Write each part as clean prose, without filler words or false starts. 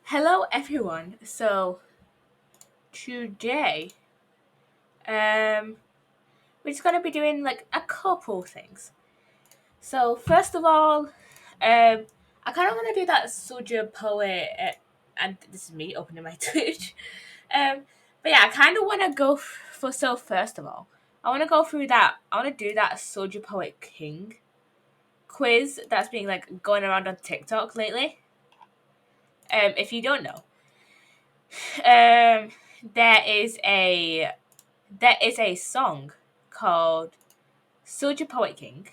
Hello everyone. So today, um, we're just gonna be doing like a couple things. So first of all, I kind of want to do that soldier poet, and this is me opening my Twitch. Um, but yeah, I kind of want to go for so first of all, I want to go through that. I want to do that soldier poet king quiz that's been like going around on TikTok lately. If you don't know, um, there is a there is a song called Soldier Poet King.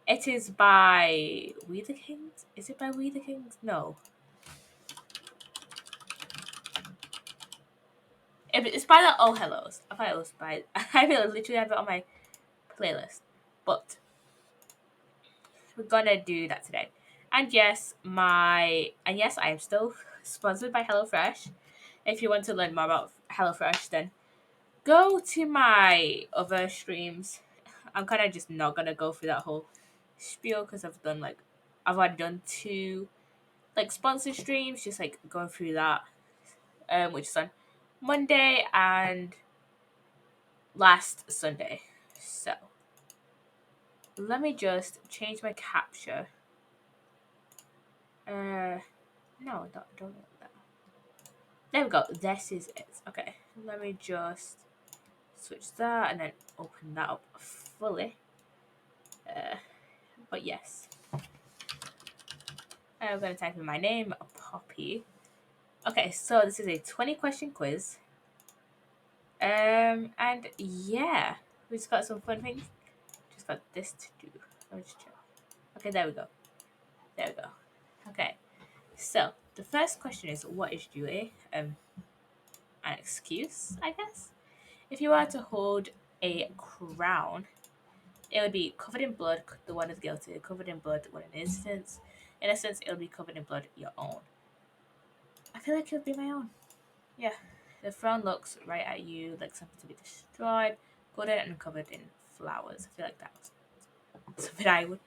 It is by We the Kings? Is it by We the Kings? No. It's by the Oh Hellos. I thought it was by I literally have it on my playlist. But we're gonna do that today. And yes, I am still sponsored by HelloFresh. If you want to learn more about HelloFresh, then go to my other streams. I'm kind of just not gonna go through that whole spiel because I've already done two like sponsor streams, just like going through that, which is on Monday and last Sunday. So let me just change my capture. No, don't want that. There we go. This is it. Okay, let me just switch that and then open that up fully. Uh, but yes. I'm going to type in my name, Poppy. Okay, so this is a 20 question quiz. And yeah, we just got some fun things. Just got this to do. Let me just check. Okay, there we go. There we go. Okay, so the first question is what is duty? An excuse, I guess. If you were to hold a crown, it would be covered in blood, the one is guilty, covered in blood, the one in innocence. Innocence, it would be covered in blood, your own. I feel like it would be my own. Yeah. The throne looks right at you like something to be destroyed, golden and covered in flowers. I feel like that's something I would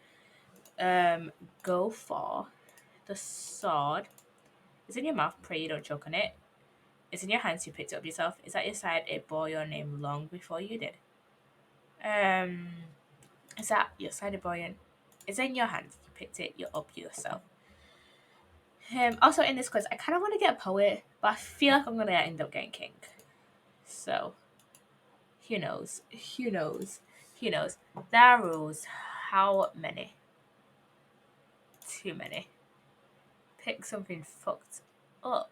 go for. The sword is in your mouth, pray you don't choke on it. It's in your hands, you picked it up yourself. It's at your side, it bore your name long before you did. Um is that your side, it bore your it's in your hands, you picked it, you're up yourself. Also in this quiz, I kinda wanna get a poet, but I feel like I'm gonna end up getting king. So who knows? Who knows? Who knows? There are rules. How many? Too many. Pick something fucked up.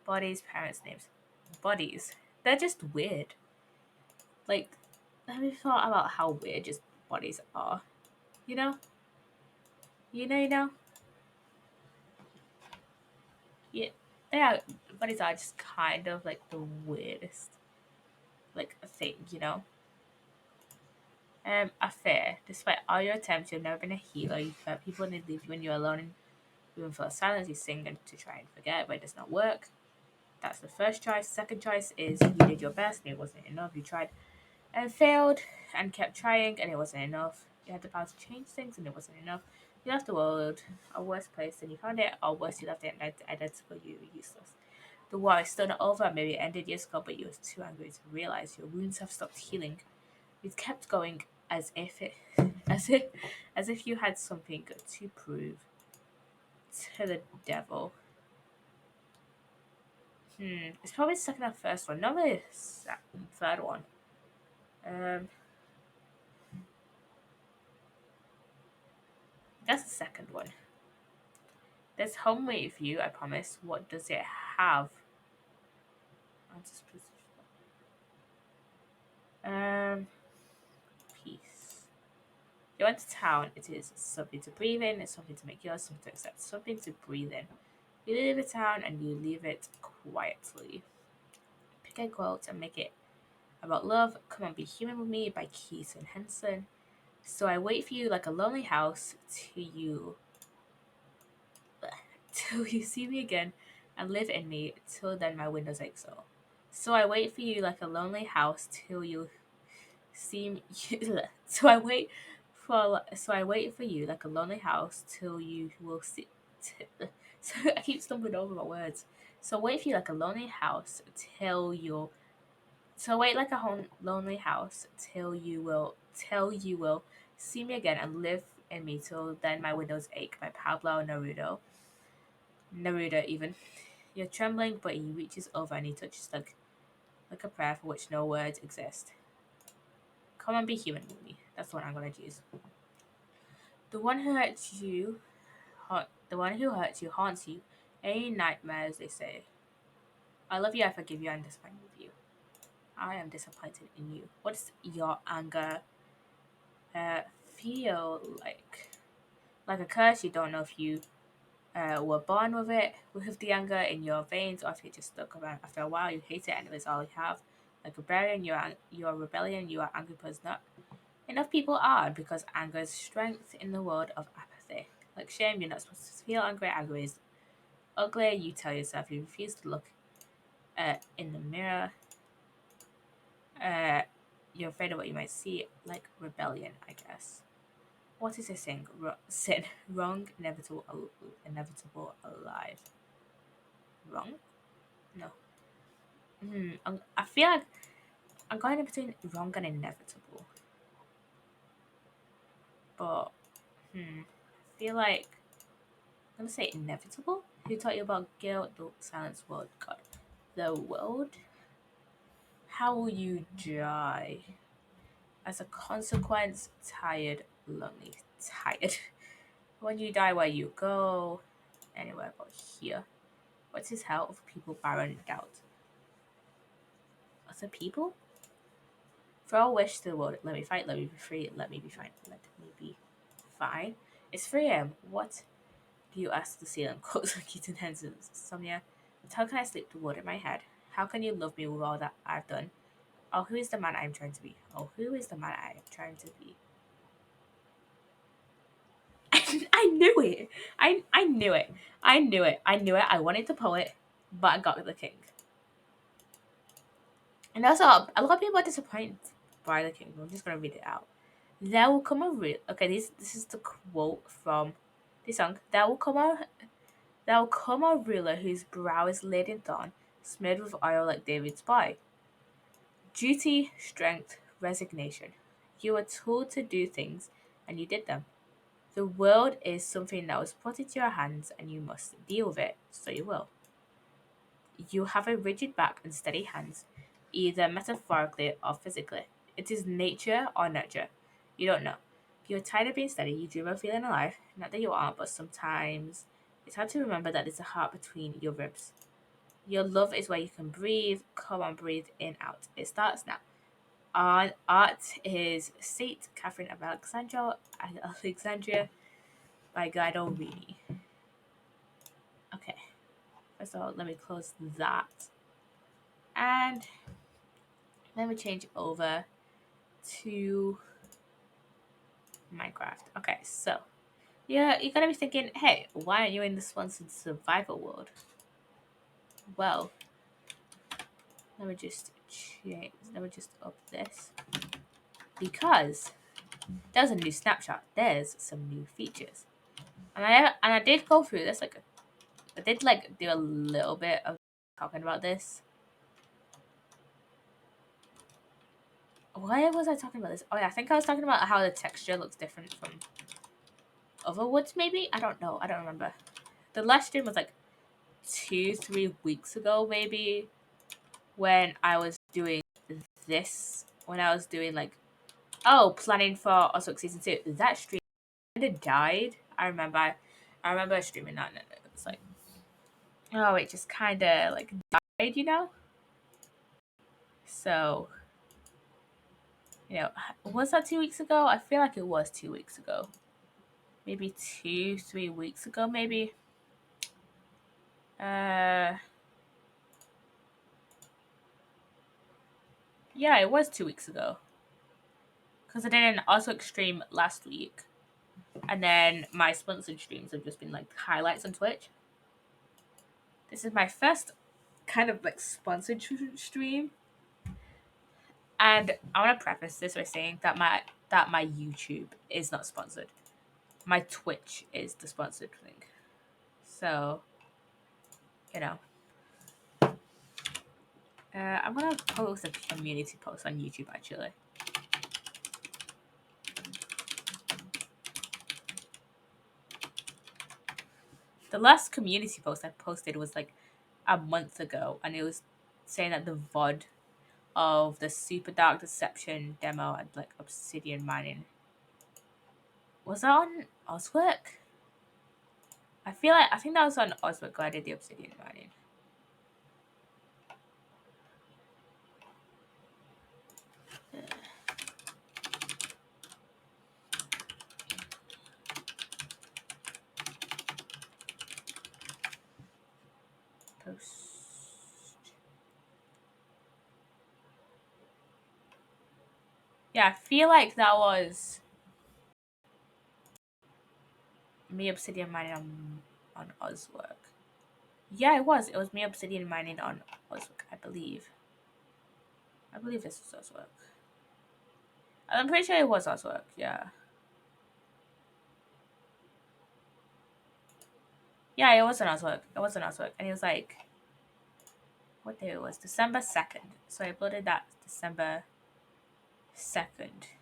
Bodies, parents' names. Bodies. They're just weird. Like, have you thought about how weird just bodies are? You know? You know? Yeah. They are, bodies are just kind of like the weirdest, like, thing, you know? Affair. Despite all your attempts, you've never been a healer. You've hurt people and they leave you when you're alone and even for silence, you sing and to try and forget, but it does not work. That's the first choice. Second choice is you did your best and it wasn't enough. You tried and failed and kept trying and it wasn't enough. You had the power to change things and it wasn't enough. You left the world a worse place than you found it, or worse, you left it identical. You were useless. The war is still not over. Maybe it ended years ago, but you were too angry to realize your wounds have stopped healing. You kept going as if it, as if you had something to prove to the devil. It's probably the second or first one, not the third one. Um, that's the second one. There's home with you, I promise. What does it have? I'll just put peace. You went to town. It is something to breathe in. It's something to make yours. Something to accept. Something to breathe in. You leave a town and you leave it quietly. Pick a quote and make it about love. Come on, be human with me by Keith and Henson. So I wait for you like a lonely house till you see me again and live in me. Till then, my windows ache so. So I wait for you like a lonely house till you see me. So I wait for you like a lonely house till you will see. So I keep stumbling over my words. So wait for you like a lonely house till you'll. So wait like a lonely house till you will see me again and live in me till then my windows ache by Pablo Neruda even. You're trembling but he reaches over and he touches like a prayer for which no words exist. Come and be human with me. That's what I'm gonna use. The one who hurts you the one who hurts you haunts you. Any nightmares they say. I love you, I forgive you, I'm disappointed with you. I am disappointed in you. What does your anger feel like? Like a curse, you don't know if you were born with it, with the anger in your veins, or if it just stuck around after a while, you hate it and it's all you have. Like rebellion, you're rebellion, you are angry because not enough people are, because anger is strength in the world of apathy. Like shame, you're not supposed to feel angry. Anger is ugly. You tell yourself you refuse to look in the mirror. Uh, you're afraid of what you might see, like rebellion, I guess. What is a sin? Wrong, inevitable, alive. Wrong? No. I feel like I'm going in between wrong and inevitable. But, I feel like I'm gonna say inevitable. Who taught you about guilt? The silence world. God. The world? How will you die? As a consequence, tired, lonely, tired. When you die, where you go? Anywhere but here. What's his hell of people barren doubt? Other people? Throw a wish to the world. Let me fight, let me be free, let me be fine. Let me be fine. It's 3 a.m. What do you ask the ceiling? Quotes like Keaton Henson's insomnia. But how can I sleep the word in my head? How can you love me with all that I've done? Oh, who is the man I'm trying to be? Oh, who is the man I am trying to be? I knew it. I knew it. I knew it. I knew it. I wanted the poet, but I got the king. And also, a lot of people are disappointed by the king. I'm just gonna read it out. There will come a real. Okay, this is the quote from this song. There will come a ruler whose brow is laid in thorn, smeared with oil like David's boy. Duty, strength, resignation. You were told to do things, and you did them. The world is something that was put into your hands, and you must deal with it, so you will. You have a rigid back and steady hands, either metaphorically or physically. It is nature or nurture. You don't know. You're tired of being steady, you dream of feeling alive. Not that you aren't, but sometimes it's hard to remember that there's a heart between your ribs. Your love is where you can breathe. Come on, breathe in, out. It starts now. Art is Saint Catherine of Alexandria by Guido Rini. Okay, first of all, let me close that. And let me change over to Minecraft. Okay, so yeah, you're gonna be thinking, hey, why aren't you in the sponsored survival world? Well, let me just change. Let me just up this because there's a new snapshot. There's some new features, and I did go through this. Like, I did like do a little bit of talking about this. Why was I talking about this? Oh yeah, I think I was talking about how the texture looks different from other woods. Maybe I don't know. I don't remember. The last stream was like 2-3 weeks ago, maybe, when I was doing this. When I was doing like, planning for Ozwork season 2. That stream kind of died. I remember streaming that, and it was like, it just kind of like died, you know. So, was that 2 weeks ago? I feel like it was 2 weeks ago. Maybe 2-3 weeks ago, maybe. Yeah, it was 2 weeks ago. Because I did an Ozwork stream last week. And then my sponsored streams have just been like highlights on Twitch. This is my first kind of like sponsored stream. And I want to preface this by saying that my YouTube is not sponsored. My Twitch is the sponsored thing. So, you know. I'm gonna post a community post on YouTube actually. The last community post I posted was like a month ago, and it was saying that the VOD of the Super Dark Deception demo and like obsidian mining. Was that on Ozwork? I think that was on Ozwork where I did the obsidian mining. Post. Yeah, I feel like that was me obsidian mining on Ozwork. Yeah, it was. It was me obsidian mining on Ozwork, I believe. I believe this was Ozwork. I'm pretty sure it was Ozwork, yeah. Yeah, it was an Ozwork. It was an Ozwork. And it was like, what day it was? December 2nd. So I uploaded that December 2nd.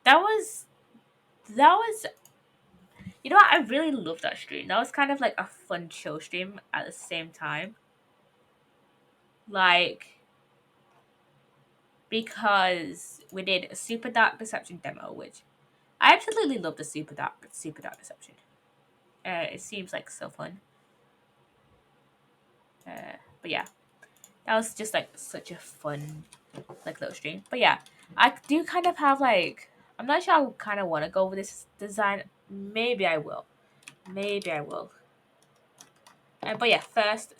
That was, you know what? I really loved that stream. That was kind of like a fun chill stream at the same time. Like, because we did a Super Dark Deception demo, which I absolutely love the Super Dark Deception. It seems like so fun. But yeah, that was just like such a fun like little stream. But yeah, I do kind of have like, I'm not sure I kind of want to go over this design. Maybe I will. Maybe I will. But yeah, first,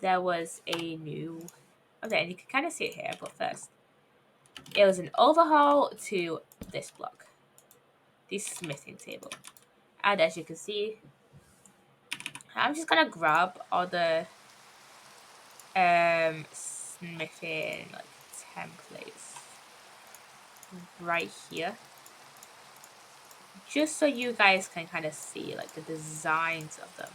there was a new. Okay, and you can kind of see it here. But first, it was an overhaul to this block, this smithing table, and as you can see, I'm just gonna grab all the smithing like templates right here, just so you guys can kind of see like the designs of them.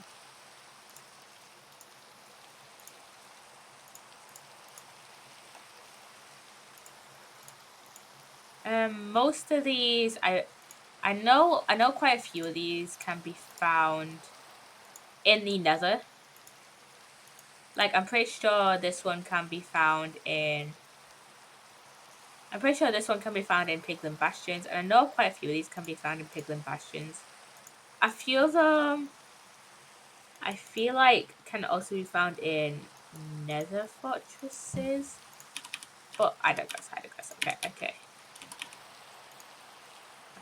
Most of these, I know quite a few of these can be found in the Nether. Like I'm pretty sure this one can be found in. I'm pretty sure this one can be found in Piglin Bastions, and I know quite a few of these can be found in Piglin Bastions. A few of them, I feel like, can also be found in Nether fortresses. But I digress. Okay.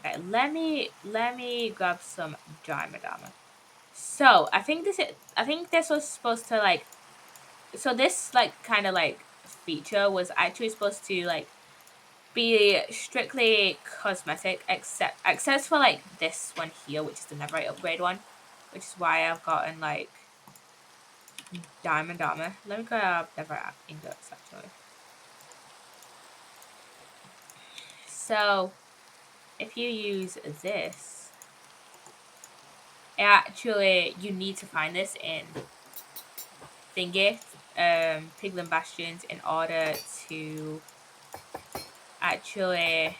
Okay, let me grab some diamond armor. So I think this was supposed to like, so this like kind of like feature was actually supposed to like be strictly cosmetic, except for like this one here, which is the netherite upgrade one, which is why I've gotten like diamond armor. Let me grab netherite ingots actually. So if you use this, actually you need to find this in thingy, Piglin Bastions, in order to actually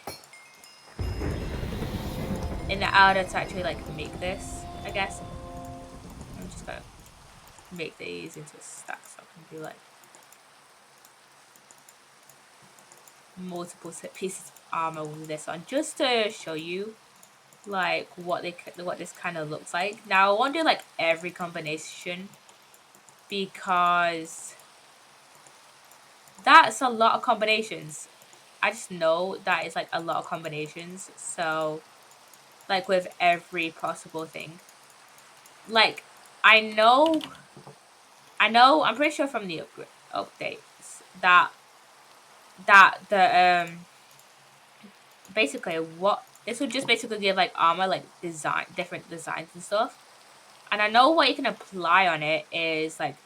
like make this, I guess. I'm just gonna make these into a stack so I can do like multiple pieces of armor with this on, just to show you like what this kind of looks like. Now I won't do like every combination because that's a lot of combinations. I just know that it's like a lot of combinations, so like with every possible thing. Like I'm pretty sure from the updates that the basically what this would just basically give like armor like different designs and stuff. And I know what you can apply on it is like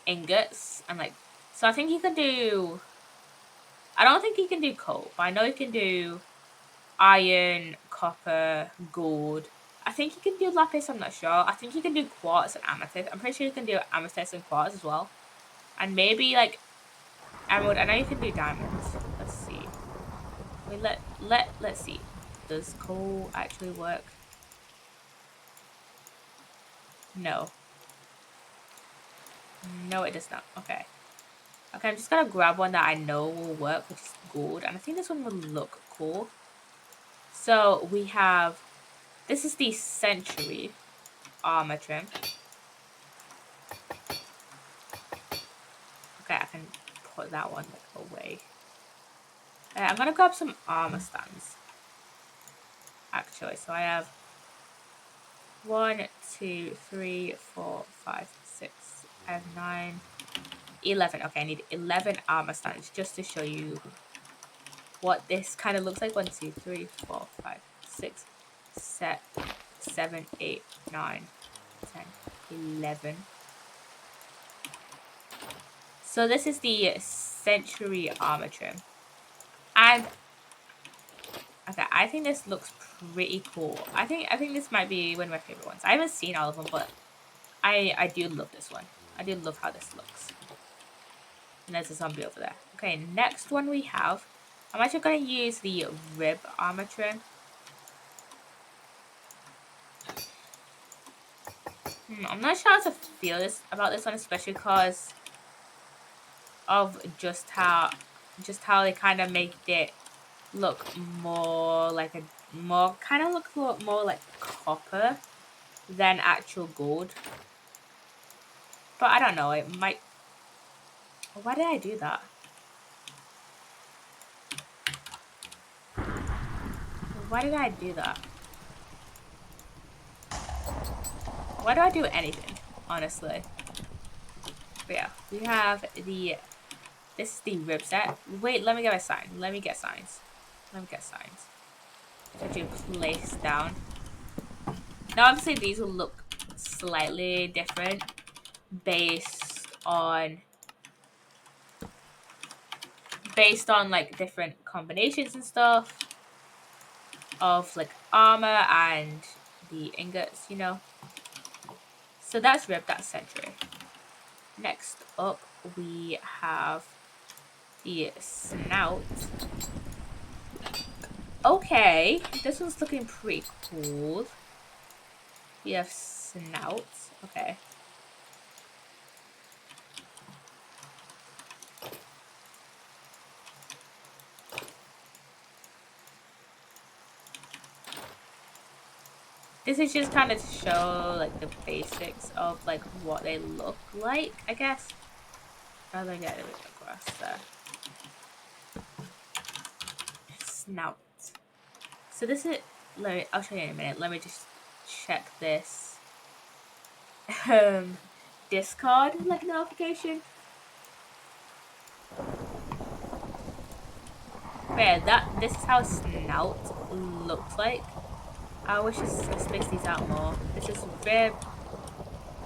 ingots and like, so I think you can do, I don't think you can do coal, but I know you can do iron, copper, gold, I think you can do lapis, I'm not sure. I think you can do quartz and amethyst. I'm pretty sure you can do amethyst and quartz as well. And maybe like emerald. I know you can do diamonds. Let's see. Wait, let's see. Does coal actually work? No. No, it does not. Okay. Okay, I'm just gonna grab one that I know will work, which is gold. And I think this one will look cool. So we have, this is the century armor trim. Okay, I can put that one away. I'm gonna grab some armor stands. Actually, so I have 1, 2, 3, 4, 5, 6, 7, 9, 11. Okay, I need 11 armor stands just to show you what this kind of looks like. 1, 2, 3, 4, 5, 6, 7, 8, 9, 10, 11. So this is the century armor trim. And okay, I think this looks pretty cool. I think this might be one of my favorite ones. I haven't seen all of them, but I do love this one. I do love how this looks. And there's a zombie over there. Okay, next one we have. I'm actually going to use the rib armor trim. I'm not sure how to feel about this one, especially because of just how they kind of make it look more like more like copper than actual gold. But I don't know, it might. Why did I do that? Why did I do that? Why do I do anything, honestly? But yeah, we have the, this is the rib set. Wait, let me get my sign. Let me get signs. That you place down. Now obviously these will look slightly different based on like different combinations and stuff of like armor and the ingots, you know. So that's rib, that's century. Next up we have the snout. Okay, this one's looking pretty cool. We have snout. Okay. This is just kind of to show like the basics of like what they look like, I guess. Rather than get a bit of grass there. Snout. So this is, I'll show you in a minute. Let me just check this Discord like notification. But yeah, this is how snout looks like. I wish I spaced these out more. This is rib,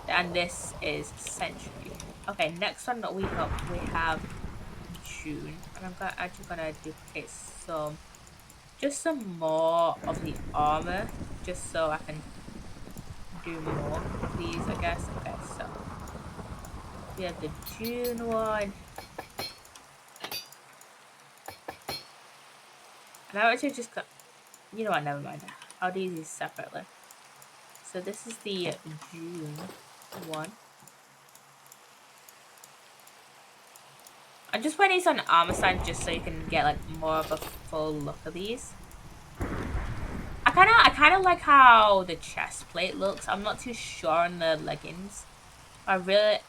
and this is century. Okay, next one that we have June, and I'm actually gonna duplicate some more of the armor, just so I can do more of these, I guess. Okay, so we have the June one, and I actually just got. You know what? Never mind. I'll do these separately. So this is the June one. I'm just putting these on armor stand just so you can get like more of a full look of these. I kind of like how the chest plate looks. I'm not too sure on the leggings. I really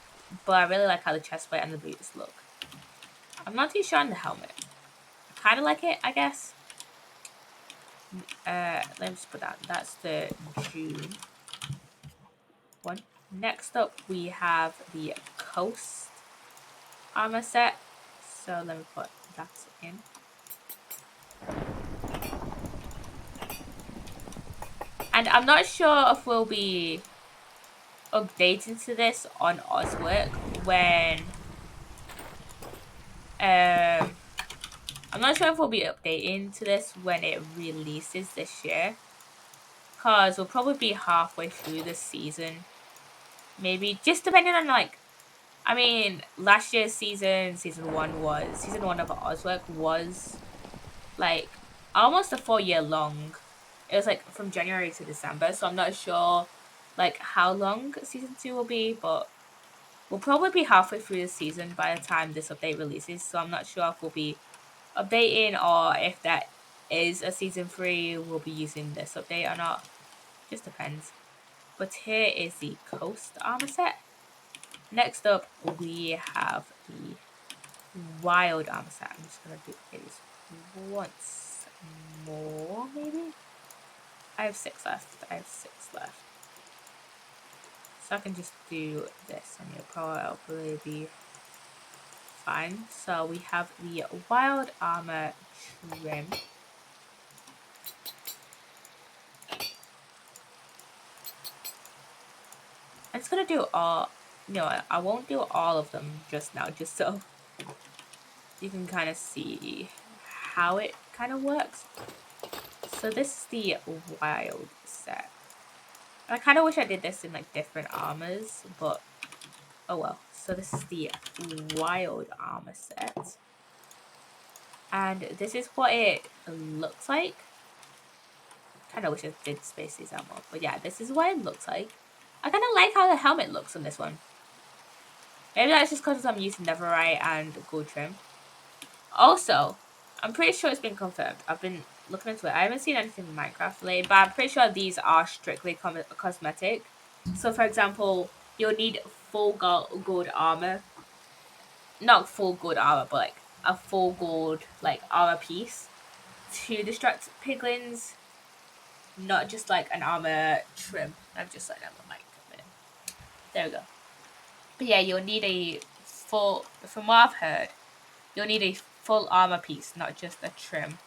like how the chest plate and the boots look. I'm not too sure on the helmet. I kind of like it, I guess. Let me just put that. That's the June one. Next up, we have the Coast armor set. So let me put that in. And I'm not sure if we'll be updating to this on Ozwork when I'm not sure if we'll be updating to this when it releases this year, because we'll probably be halfway through this season. Maybe just depending on like, I mean, last year's season one of Ozwork was like almost a 4 year long. It was like from January to December, so I'm not sure like how long season 2 will be, but we'll probably be halfway through the season by the time this update releases. So I'm not sure if we'll be updating or if that is a season 3, we'll be using this update or not. Just depends. But here is the coast armor set. Next up, we have the wild armor set. I'm just gonna duplicate this once more, maybe. I have 6 left. So I can just do this, and you'll probably be fine. So we have the wild armor trim. I'm just gonna do all. No, I won't do all of them just now, just so you can kind of see how it kind of works. So this is the wild set. I kind of wish I did this in like different armors, but oh well. So this is the wild armor set. And this is what it looks like. Kind of wish I did space these out more. But yeah, this is what it looks like. I kind of like how the helmet looks on this one. Maybe that's just because I'm using netherite and gold trim. Also, I'm pretty sure it's been confirmed. I've been looking into it. I haven't seen anything in Minecraft related, but I'm pretty sure these are strictly cosmetic. So, for example, you'll need full gold armor. Not full gold armor, but like a full gold like armor piece to distract piglins. Not just like an armor trim. I've just like that on my mic a minute. There we go. But yeah, you'll need a full, from what I've heard, you'll need a full armor piece, not just a trim.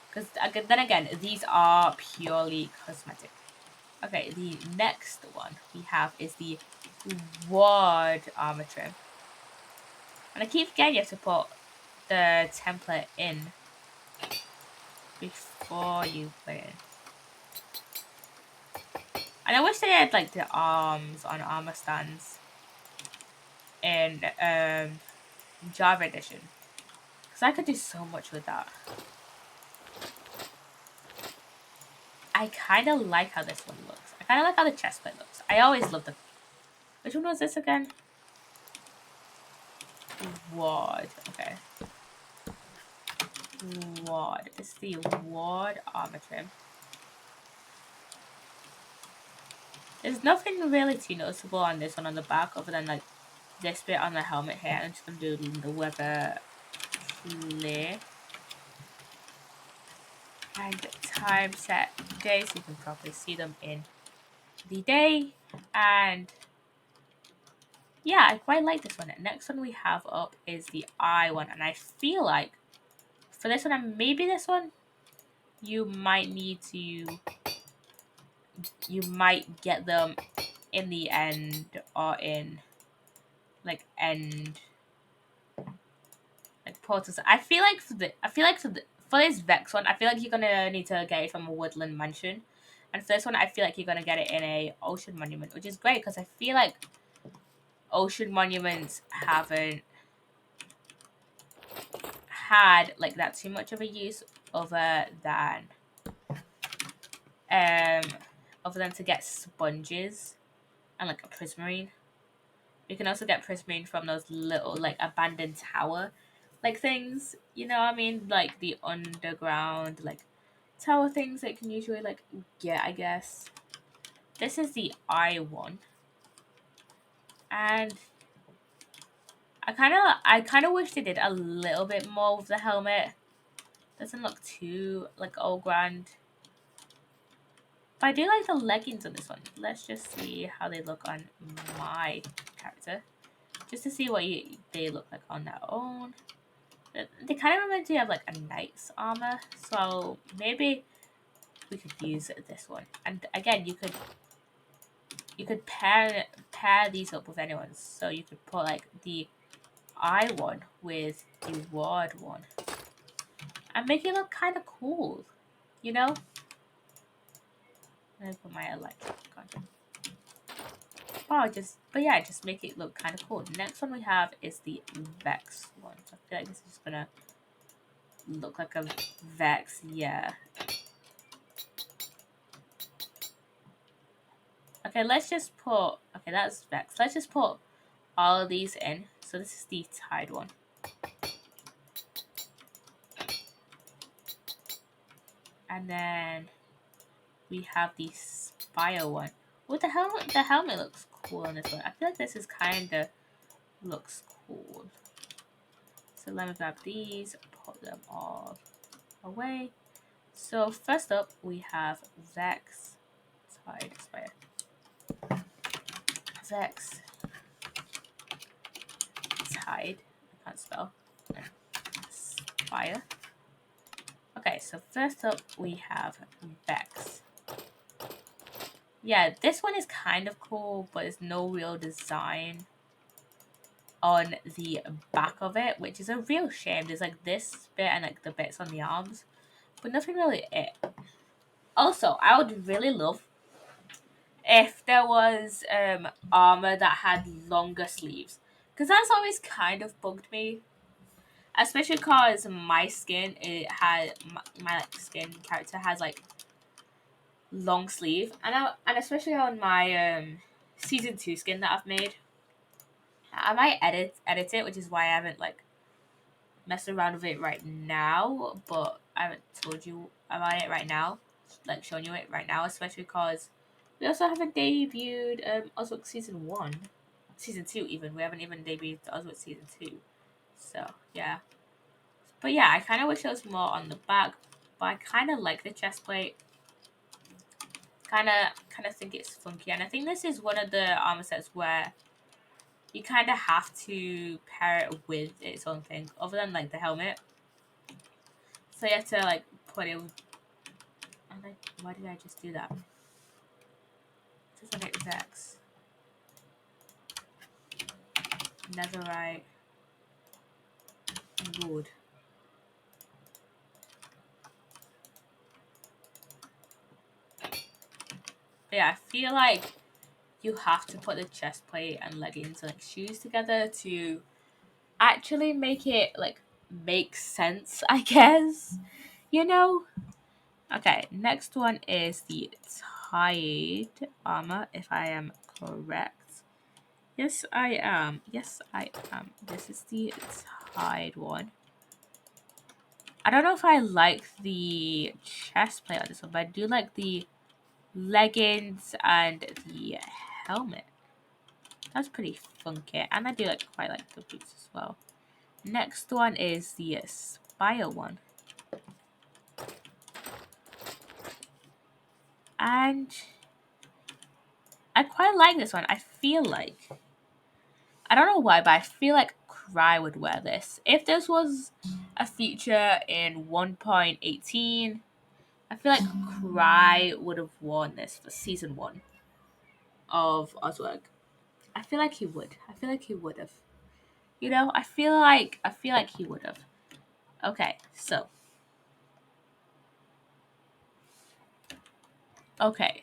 Because then again, these are purely cosmetic. Okay, the next one we have is the ward armor trim. And I keep forgetting you have to put the template in before you put it in. And I wish they had like the arms on armor stands in Java edition. Because I could do so much with that. I kind of like how this one looks. I kind of like how the chestplate looks. I always love the... Which one was this again? Ward. Okay. Ward. It's the Ward armor trim. There's nothing really too noticeable on this one on the back other than like this bit on the helmet here. I'm just going to do the weather clear. And time set day so you can probably see them in the day. And yeah, I quite like this one. The next one we have up is the eye one. And I feel like for this one and maybe this one, you might need to... You might get them in the end or in like end like portals. I feel like for this Vex one, I feel like you're gonna need to get it from a woodland mansion. And for this one, I feel like you're gonna get it in a ocean monument, which is great because I feel like ocean monuments haven't had like that too much of a use other than to get sponges and like a prismarine. You can also get prismarine from those little like abandoned tower like things, you know what I mean? Like the underground like tower things that you can usually like get, I guess. This is the eye one. And I kinda wish they did a little bit more with the helmet. Doesn't look too like all grand. But I do like the leggings on this one. Let's just see how they look on my character. Just to see what they look like on their own. They kind of remind me of like a knight's armor. So maybe we could use this one. And again, you could pair these up with anyone. So you could put like the eye one with the ward one. And make it look kind of cool. You know? I'm gonna put my electric content. Oh, but yeah, just make it look kind of cool. Next one we have is the Vex one. So I feel like this is just gonna look like a Vex, yeah. Okay, let's just put, okay, that's Vex. Let's just put all of these in. So this is the Tide one. And then we have the Spire one. With the helmet looks cool on this one. I feel like this is kinda looks cool. So let me grab these, put them all away. So first up we have Vex Tide Spire. Vex Tide. I can't spell. Spire. Okay, so first up we have Vex. Yeah, this one is kind of cool, but there's no real design on the back of it, which is a real shame. There's like this bit and like the bits on the arms, but nothing really it. Also, I would really love if there was armor that had longer sleeves, because that's always kind of bugged me, especially because my skin, it had my like skin character has like long sleeve, and especially on my season 2 skin that I've made. I might edit it, which is why I haven't like messed around with it right now, but I haven't told you about it right now, like showing you it right now, especially because we also haven't debuted Ozwork season 1, season 2 even. We haven't even debuted Ozwork season 2, so yeah. But yeah, I kind of wish there was more on the back, but I kind of like the chest plate. Kind of think it's funky, and I think this is one of the armor sets where you kind of have to pair it with its own thing, other than like the helmet. So you have to like put it. Why did I just do that? Just like Vex, Netherite, and wood. But yeah, I feel like you have to put the chest plate and leggings and like shoes together to actually make it like make sense, I guess. You know? Okay, next one is the Tide armor, if I am correct. Yes, I am. Yes, I am. This is the Tide one. I don't know if I like the chest plate on this one, but I do like the leggings and the helmet. That's pretty funky, and I do like quite like the boots as well. Next one is the Spire one. And I quite like this one. I feel like, I don't know why, but I feel like Cry would wear this. If this was a feature in 1.18, I feel like Cry would have worn this for season 1 of Ozwork. I feel like he would. I feel like he would have. You know, I feel like he would have. Okay,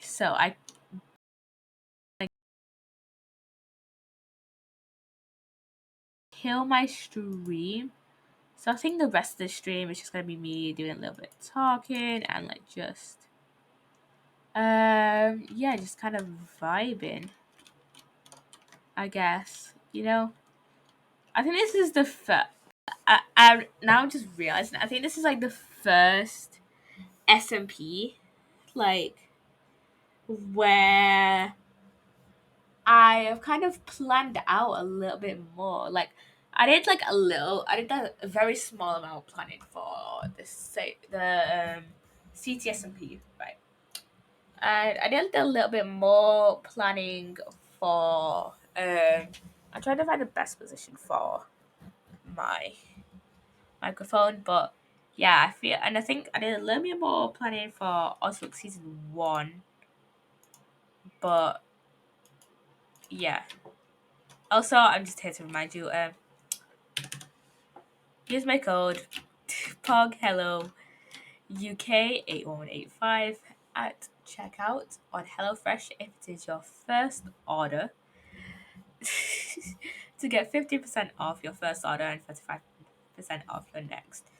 so I kill my stream. So I think the rest of the stream is just gonna be me doing a little bit of talking and like just yeah, just kind of vibing, I guess. You know, I think this is the first. I now I'm just realizing. I think this is like the first SMP, like where I have kind of planned out a little bit more. Like I did like I did a very small amount of planning for the CTSMP, right? And I did a little bit more planning for I'm trying to find the best position for my microphone, but yeah, I feel, and I think I did a little bit more planning for Ozwork season 1, but yeah. Also, I'm just here to remind you, use my code POG Hello UK 81185 at checkout on HelloFresh if it is your first order to get 50% off your first order and 35% off your next.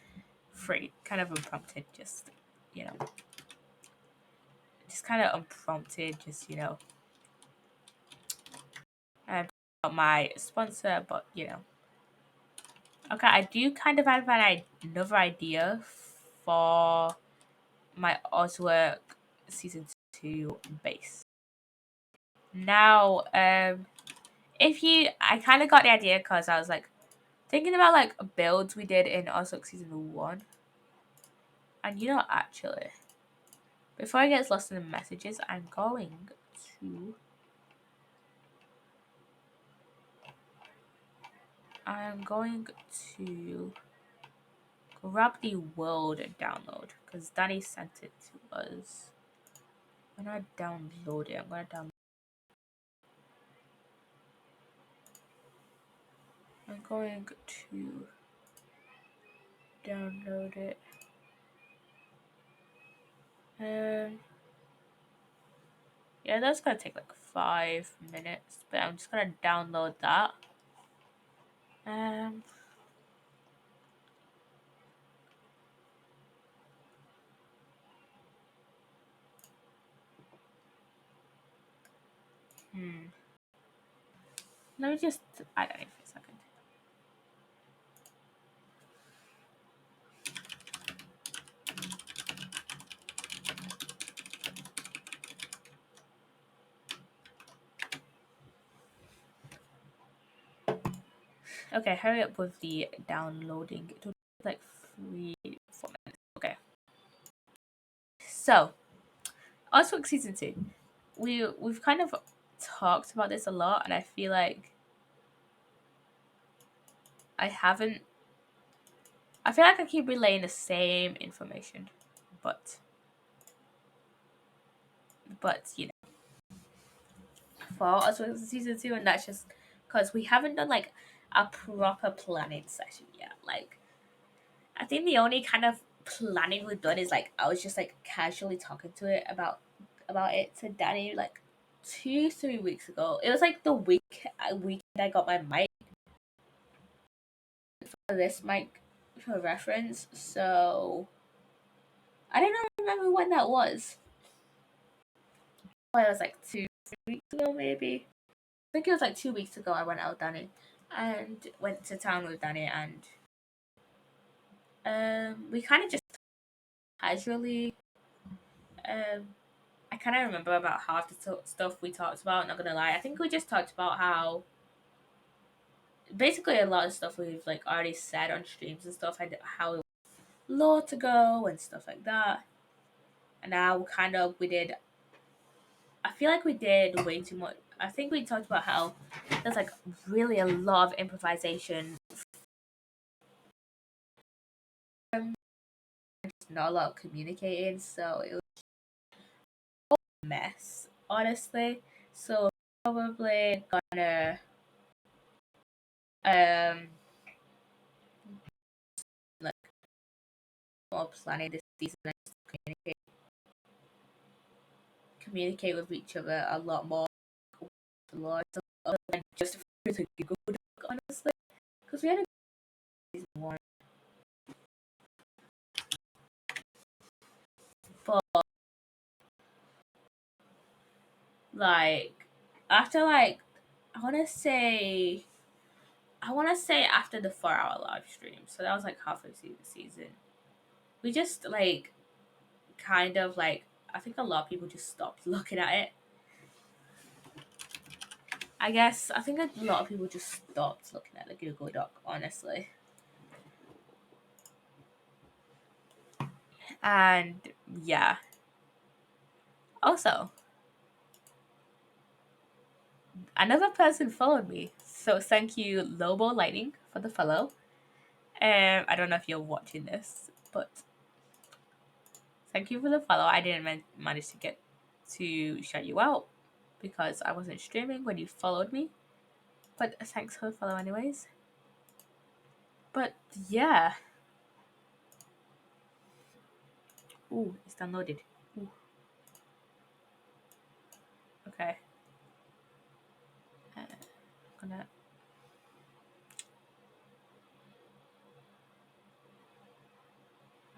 Free. Kind of unprompted, just, you know. Just kind of unprompted, just, you know. And my sponsor, but, you know. Okay, I do kind of have another idea for my Ozwork Season 2 base. Now, I kind of got the idea because I was like thinking about like builds we did in Ozwork Season 1. And you know, actually, before I get lost in the messages, I'm going to grab the world download because Danny sent it to us. I'm gonna download it. I'm going to download it. Yeah, that's gonna take like 5 minutes, but I'm just gonna download that. Let me just add it for a second. Okay, hurry up with the downloading. It will take like 3-4 minutes. Okay. So, Ozwork Season 2. We've kind of talked about this a lot, and I feel like I keep relaying the same information, but you know, for Ozwork Season 2, and that's just because we haven't done like a proper planning session yet. Like, I think the only kind of planning we've done is like I was just like casually talking to it about it to Danny like 2-3 weeks ago. It was like the weekend I got my mic for this mic for reference. So I don't remember when that was. It was like 2-3 weeks ago maybe. I think it was like 2 weeks ago. I went out with Danny and went to town with Danny, and we kind of just casually I kind of remember about half the stuff we talked about. Not gonna lie, I think we just talked about how basically a lot of stuff we've like already said on streams and stuff, and how low to go and stuff like that. And now we did. I feel like we did way too much. I think we talked about how there's like really a lot of improvisation, not a lot of communicating. So it was a mess, honestly. So probably gonna like more planning this season and just communicate with each other a lot more, other than just with a Google Doc, honestly, because we had a season 1, but like after like I want to say after the 4-hour live stream, so that was like halfway through the season. We just like kind of like I think a lot of people just stopped looking at it. I think a lot of people just stopped looking at the Google Doc, honestly. And yeah. Also, another person followed me. So thank you, Lobo Lightning, for the follow. I don't know if you're watching this, but thank you for the follow. I didn't manage to get to shout you out because I wasn't streaming when you followed me. But thanks for the follow anyways. But yeah. Ooh, it's downloaded. Ooh. Okay. I'm gonna.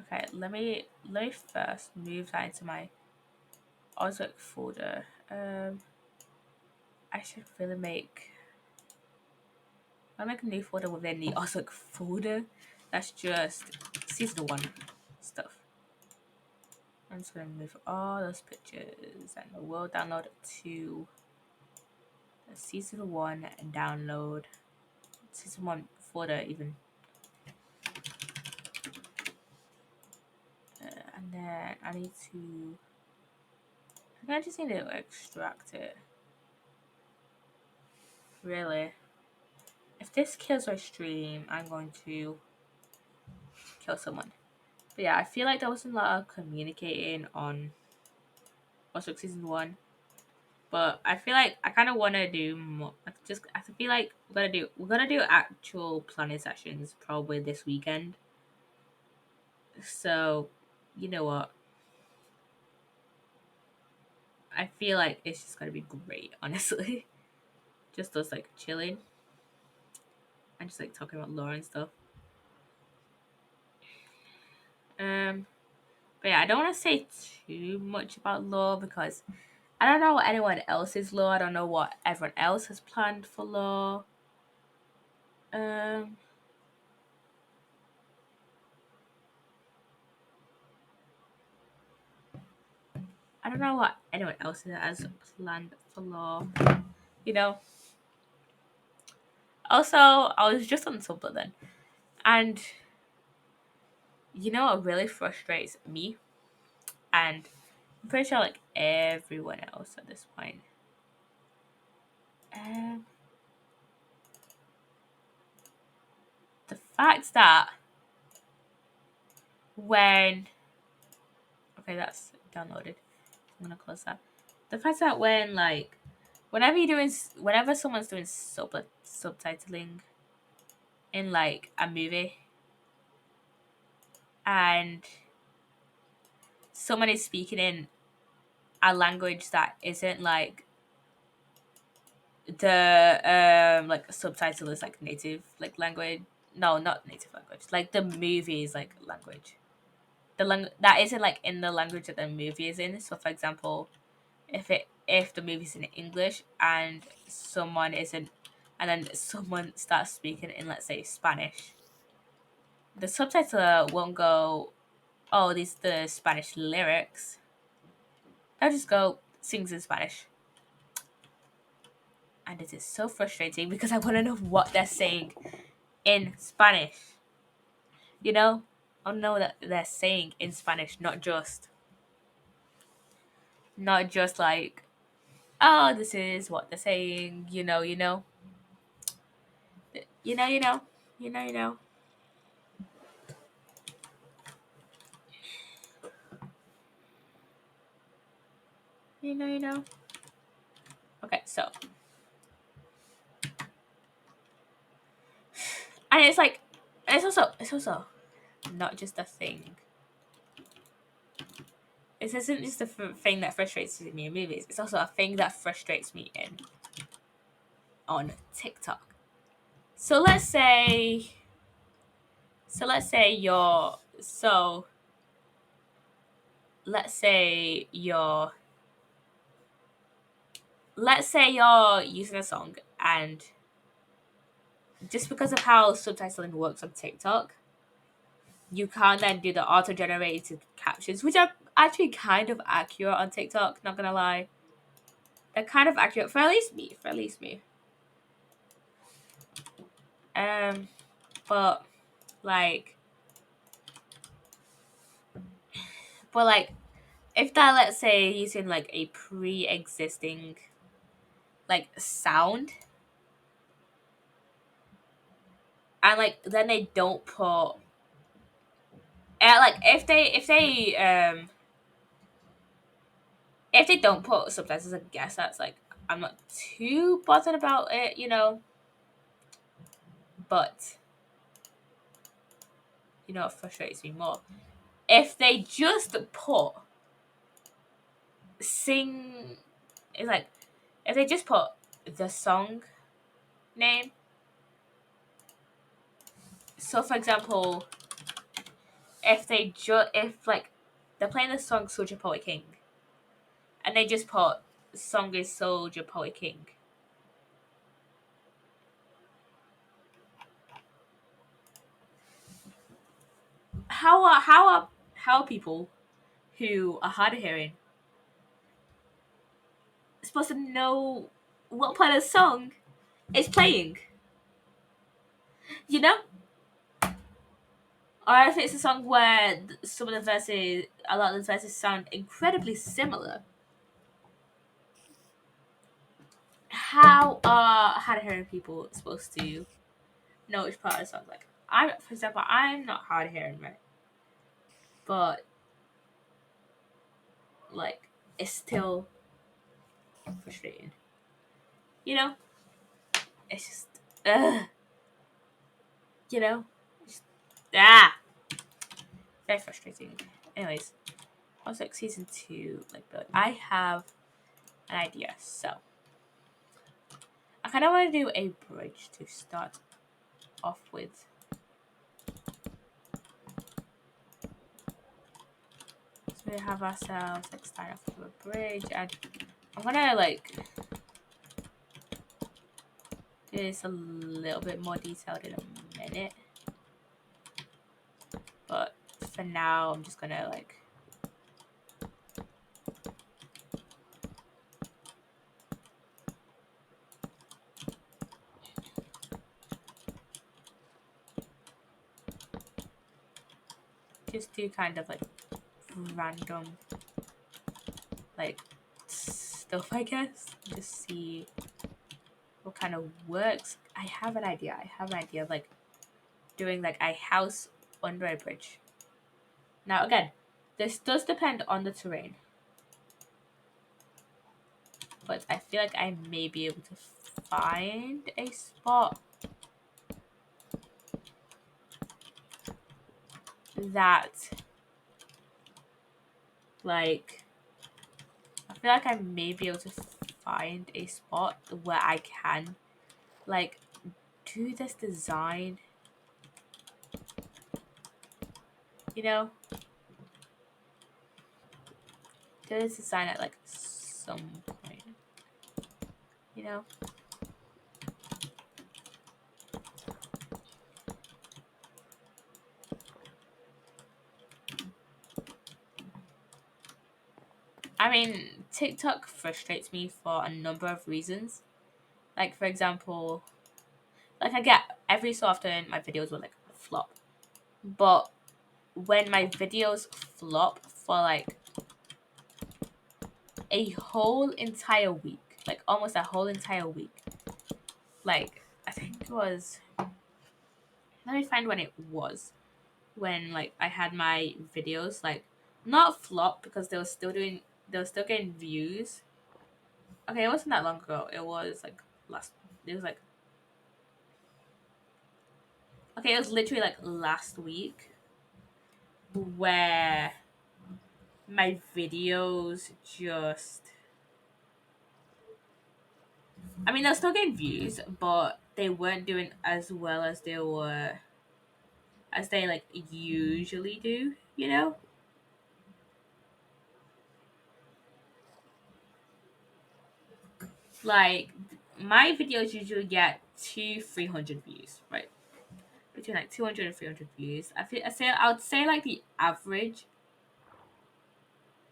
Okay, let me first move that into my Ozwork folder. I should really make. I'll make a new folder within the Ozwork folder. That's just season 1 stuff. I'm just gonna move all those pictures and we'll download it to the season 1 and download season 1 folder even. And then I need to. I just need to extract it. Really. If this kills our stream, I'm going to kill someone. But yeah, I feel like there wasn't a lot of communicating on Ozwork season 1. But I feel like I kind of want to do more. I feel like we're gonna do actual planning sessions probably this weekend. So, you know what? I feel like it's just gonna be great, honestly. Just us like chilling and just like talking about lore and stuff. But yeah, I don't want to say too much about lore because I don't know what anyone else's lore. I don't know what everyone else has planned for lore. I don't know what anyone else has planned for lore. You know. Also, I was just on Tumblr then, and you know what really frustrates me, and I'm pretty sure like everyone else at this point. The fact that when that's downloaded. I'm gonna close that. The fact that whenever someone's doing subtitling in like a movie and someone is speaking in a language that isn't like the like subtitle is like native like language. No, not native language. Like the movie is like language. That isn't like in the language that the movie is in. So for example, if the movie's in English and then someone starts speaking in, let's say, Spanish, the subtitle won't go, oh, these the Spanish lyrics. They'll just go, sings in Spanish. And it is so frustrating because I want to know what they're saying in Spanish. You know? I know that they're saying in Spanish, not just like, oh, this is what they're saying, you know. You know. You know. You know. You know. You know. Okay, so. And it's like, it's also not just a thing. It isn't just a thing that frustrates me in movies. It's also a thing that frustrates me on TikTok. So let's say you're using a song and just because of how subtitling works on TikTok, you can't then do the auto-generated captions, which are actually kind of accurate on TikTok, not gonna lie. They're kind of accurate for at least me. But like if that, let's say, using like a pre-existing like sound, and like then they don't put like if they don't put subtitles, I guess that's like, I'm not too bothered about it, you know. But you know what frustrates me more? If they just put sing, it's like If they just put the song name, so for example, if like they're playing the song Soldier Poet King, and they just put the song is Soldier Poet King, how are people who are hard of hearing supposed to know what part of the song is playing? You know? Or if it's a song where some of the verses, a lot of the verses sound incredibly similar, how are hard of hearing people supposed to know which part of the song? Like, for example, I'm not hard of hearing, right? But like, it's still frustrating. You know? It's just, you know? Just, ah! Very frustrating. Anyways, also like season 2, like, but I have an idea. So, I kind of want to do a bridge to start off with. So we have ourselves like start off with a bridge, and I'm gonna like do this a little bit more detailed in a minute. But for now, I'm just gonna like just do kind of like random like stuff, I guess. Just see what kind of works. I have an idea. Of like doing like a house under a bridge. Now again, this does depend on the terrain, but I feel like I may be able to find a spot that like I feel like I may be able to find a spot where I can like do this design, you know, do this design at like some point, you know. I mean, TikTok frustrates me for a number of reasons. Like, for example, like I get every so often my videos will like flop, but when my videos flop for like a whole entire week, like almost a whole entire week, like I think it was. Let me find when it was. When like I had my videos like not flop because they were still getting views. Okay, it wasn't that long ago. It was like last. It was like okay, it was literally like last week where my videos just. I mean, they were still getting views, but they weren't doing as well as they like usually do. You know, like my videos usually get 300 views, right? Between like 200 and 300 views. I would say like the average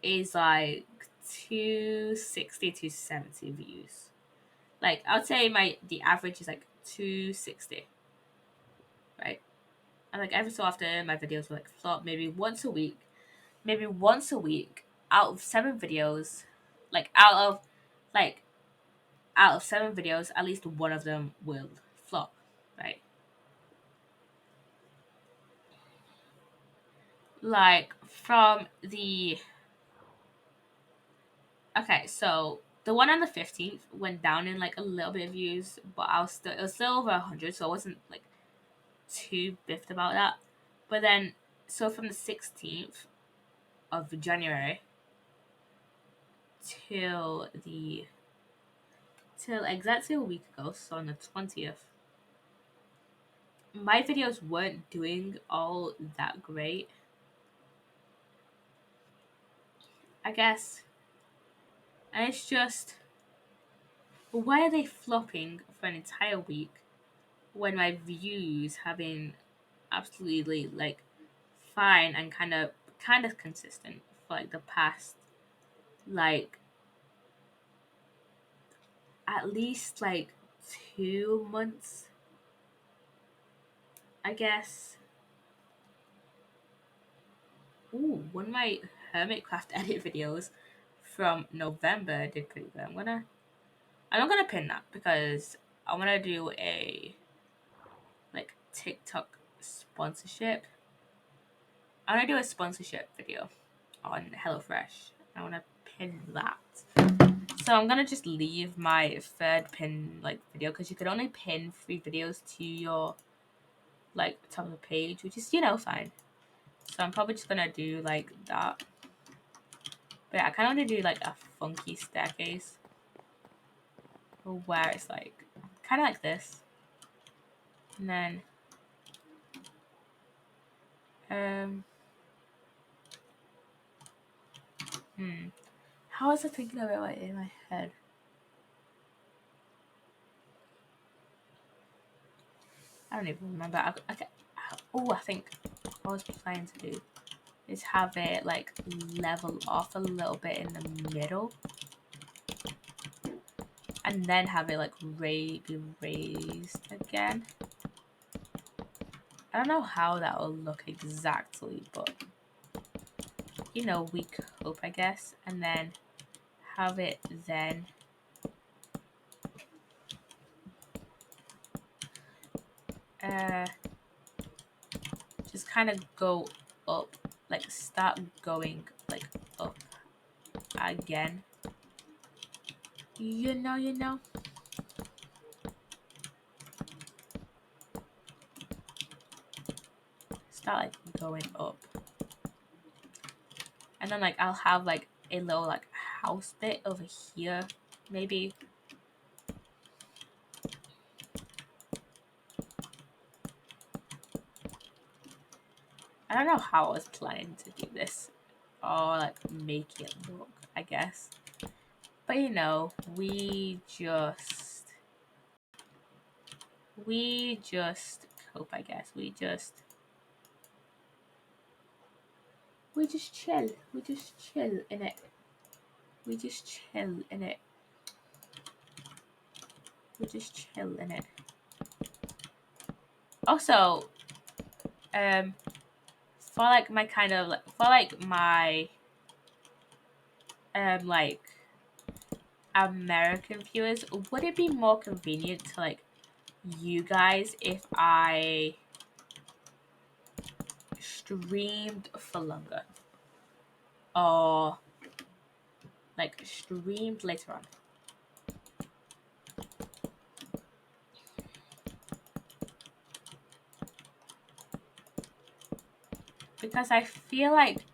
is like 260 to 70 views. Like I would say the average is like 260, right? And like every so often my videos will like flop maybe once a week. Maybe once a week out of 7 videos, like like out of 7 videos, at least one of them will flop, right? Like from the okay, so the one on the 15th went down in like a little bit of views, but it was still over 100, so I wasn't like too biffed about that. But then, so from the 16th of January till the till exactly a week ago, so on the 20th, my videos weren't doing all that great. I guess. And it's just, why are they flopping for an entire week when my views have been absolutely like fine and kind of consistent for like the past like at least like 2 months, I guess. Ooh, one of my Hermitcraft edit videos from November did pretty good. I'm not gonna pin that because I wanna do a like TikTok sponsorship. I wanna do a sponsorship video on HelloFresh. I wanna pin that. So I'm gonna just leave my third pin like video because you could only pin 3 videos to your like top of the page, which is fine. So I'm probably just gonna do like that. But yeah, I kind of want to do like a funky staircase where it's like kind of like this, and then how was I thinking of it like in my head? I don't even remember. I think what I was planning to do is have it like level off a little bit in the middle, and then have it like be raised again. I don't know how that will look exactly, but we cope, I guess, and then have it then just kind of go up, like start going like up again. You know. Start like going up. And then like I'll have like a little like house bit over here, maybe. I don't know how I was planning to do this or like make it look, I guess. But we just cope, I guess. We just chill. We just chill in it. We just chill in it. We just chill in it. Also, for like my kind of like for like my like American viewers, would it be more convenient to like you guys if I streamed for longer or like streamed later on? Because I feel like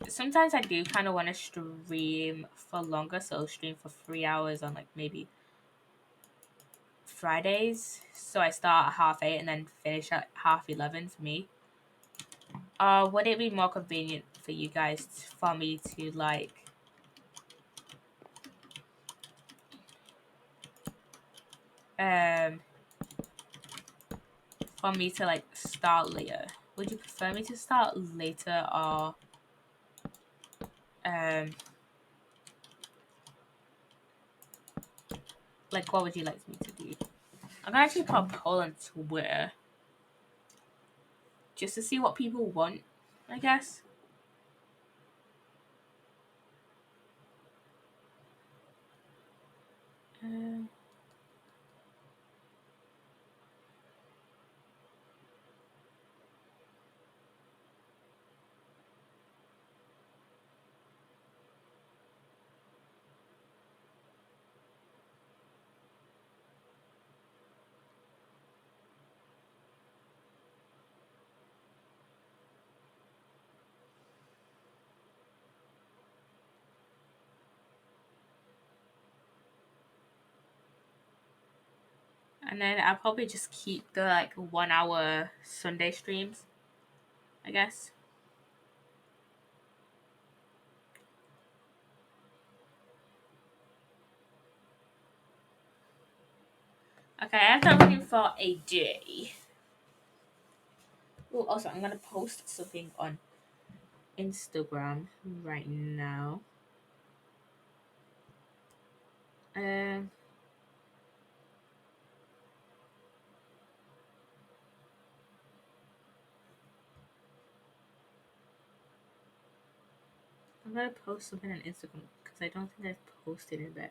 sometimes I do kind of want to stream for longer, so stream for 3 hours on like maybe Fridays. So I start at 8:30 and then finish at 11:30 for me. Would it be more convenient for you guys for me to like for me to like start later? Would you prefer me to start later or like what would you like me to do? I'm gonna actually put a poll on Twitter just to see what people want, I guess. And then I'll probably just keep the like 1 hour Sunday streams, I guess. Okay, I've been looking for a day. Oh, also, I'm gonna post something on Instagram right now. Um, I'm gonna post something on Instagram because I don't think I've posted it there.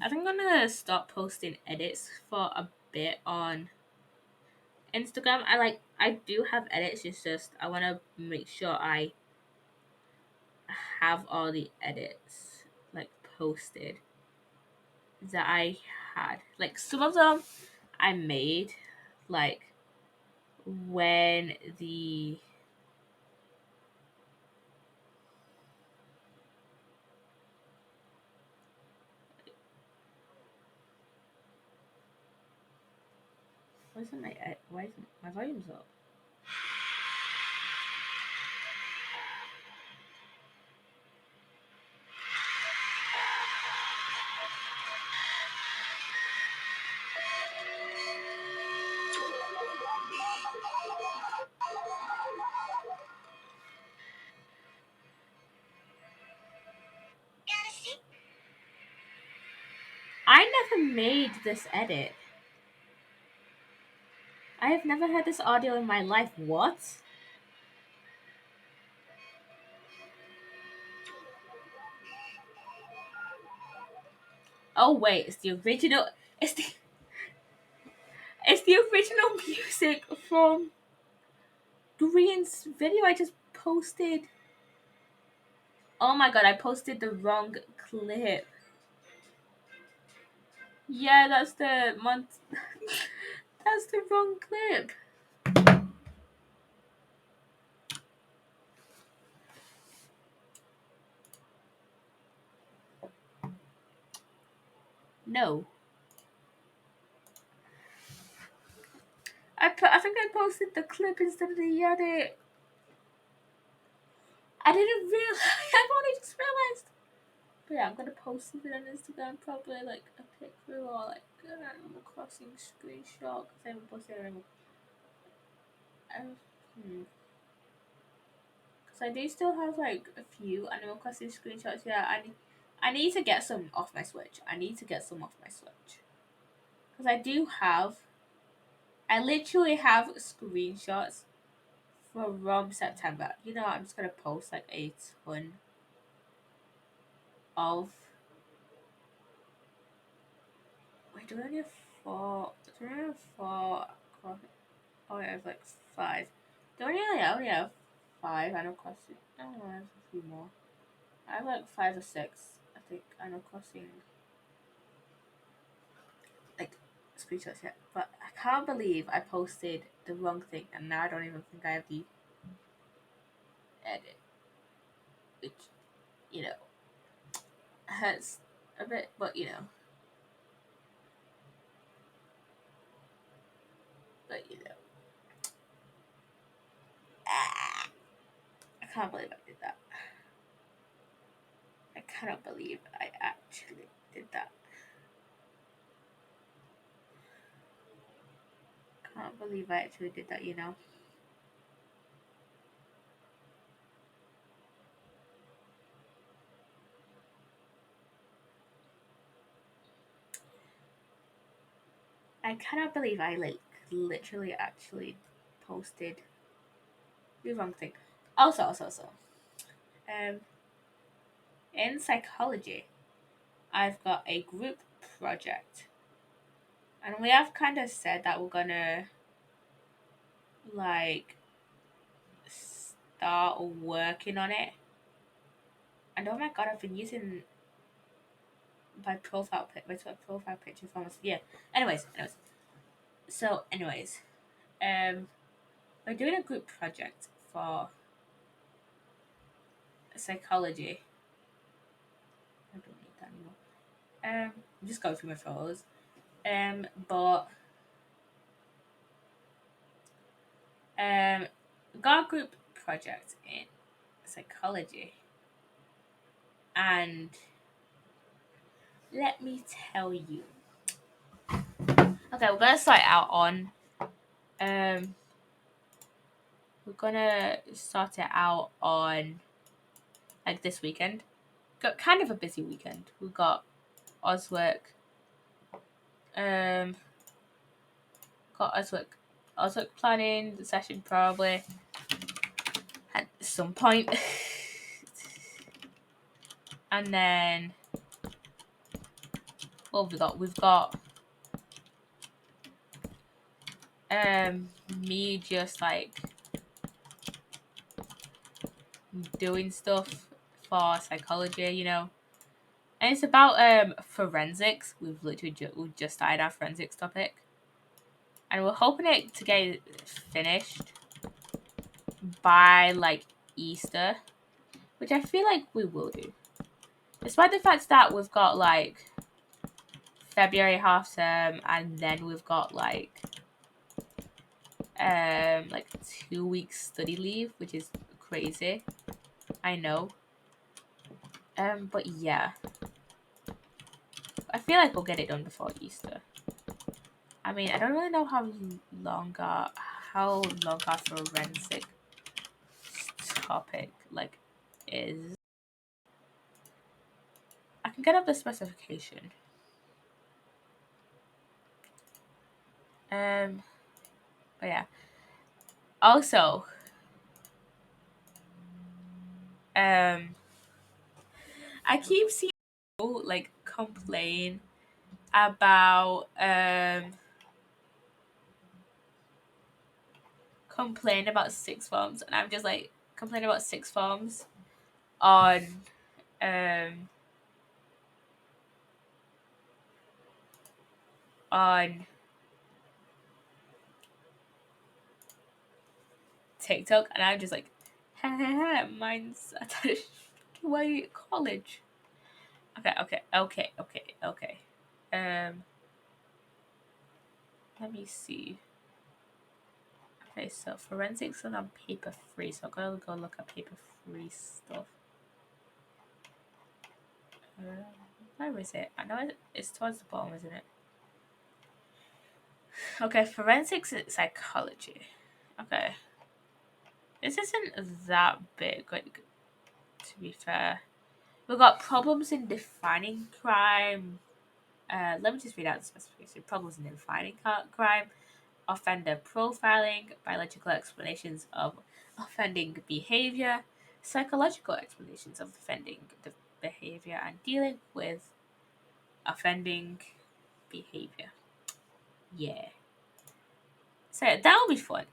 I think I'm gonna start posting edits for a bit on Instagram. I do have edits. It's just I want to make sure I have all the edits like posted that I had. Like some of them I made like when the why isn't my volume's up? I never made this edit. I have never heard this audio in my life. What? Oh wait, it's the original. It's the it's the original music from Green's video I just posted. Oh my god, I posted the wrong clip. Yeah, that's the month. That's the wrong clip. No. I think I posted the clip instead of the edit. I didn't realize. I've only just realized. But yeah, I'm gonna post something on Instagram, probably like a picture or like an Animal Crossing screenshot because I haven't posted Animal. Because I do still have like a few Animal Crossing screenshots. Yeah, I need to get some off my Switch. I need to get some off my Switch because I literally have screenshots from September. You know, I'm just gonna post like a ton of. Wait, do I only have four? Do I only have four? Oh, I have like five. Do I only have five Animal Crossing? Oh, I have a few more. I have like five or six. I think Animal Crossing like screenshots yet. But I can't believe I posted the wrong thing, and now I don't even think I have the edit, which you know hurts a bit, but you know. But you know, I can't believe I did that. I cannot believe I actually did that. Can't believe I actually did that, you know. I cannot believe I like literally actually posted the wrong thing. Also, um, in psychology, I've got a group project, and we have kind of said that we're gonna like start working on it. And oh my god, I've been using my profile picture for almost yeah. Anyways. So we're doing a group project for psychology. I don't need that anymore. I'm just going through my photos. But got a group project in psychology, and let me tell you. Okay, we're gonna start out on um we're gonna start it out on like this weekend. Got kind of a busy weekend. We got Ozwork, um got Ozwork planning the session probably at some point. And then what have we got? We've got me just like doing stuff for psychology, you know. And it's about forensics. We've literally we've just started our forensics topic. And we're hoping it to get finished by like Easter, which I feel like we will do. Despite the fact that we've got like February half term and then we've got like 2 weeks study leave, which is crazy. I know. But yeah. I feel like we'll get it done before Easter. I mean, I don't really know how long our forensic topic like is. I can get up the specification. But yeah. Also, I keep seeing people like complain about sixth forms, and I'm just like complaining about sixth forms on on TikTok, and I'm just like, mine's attached to my college. Okay. Let me see. Okay, so forensics are on paper free, so I'm gonna go look at paper free stuff. Where is it? I know it's towards the bottom, isn't it? Okay, forensics psychology. Okay. This isn't that big, like, to be fair. We've got problems in defining crime. Let me just read out the specification. Problems in defining crime, offender profiling, biological explanations of offending behavior, psychological explanations of offending behavior, and dealing with offending behavior. Yeah. So that'll be fun.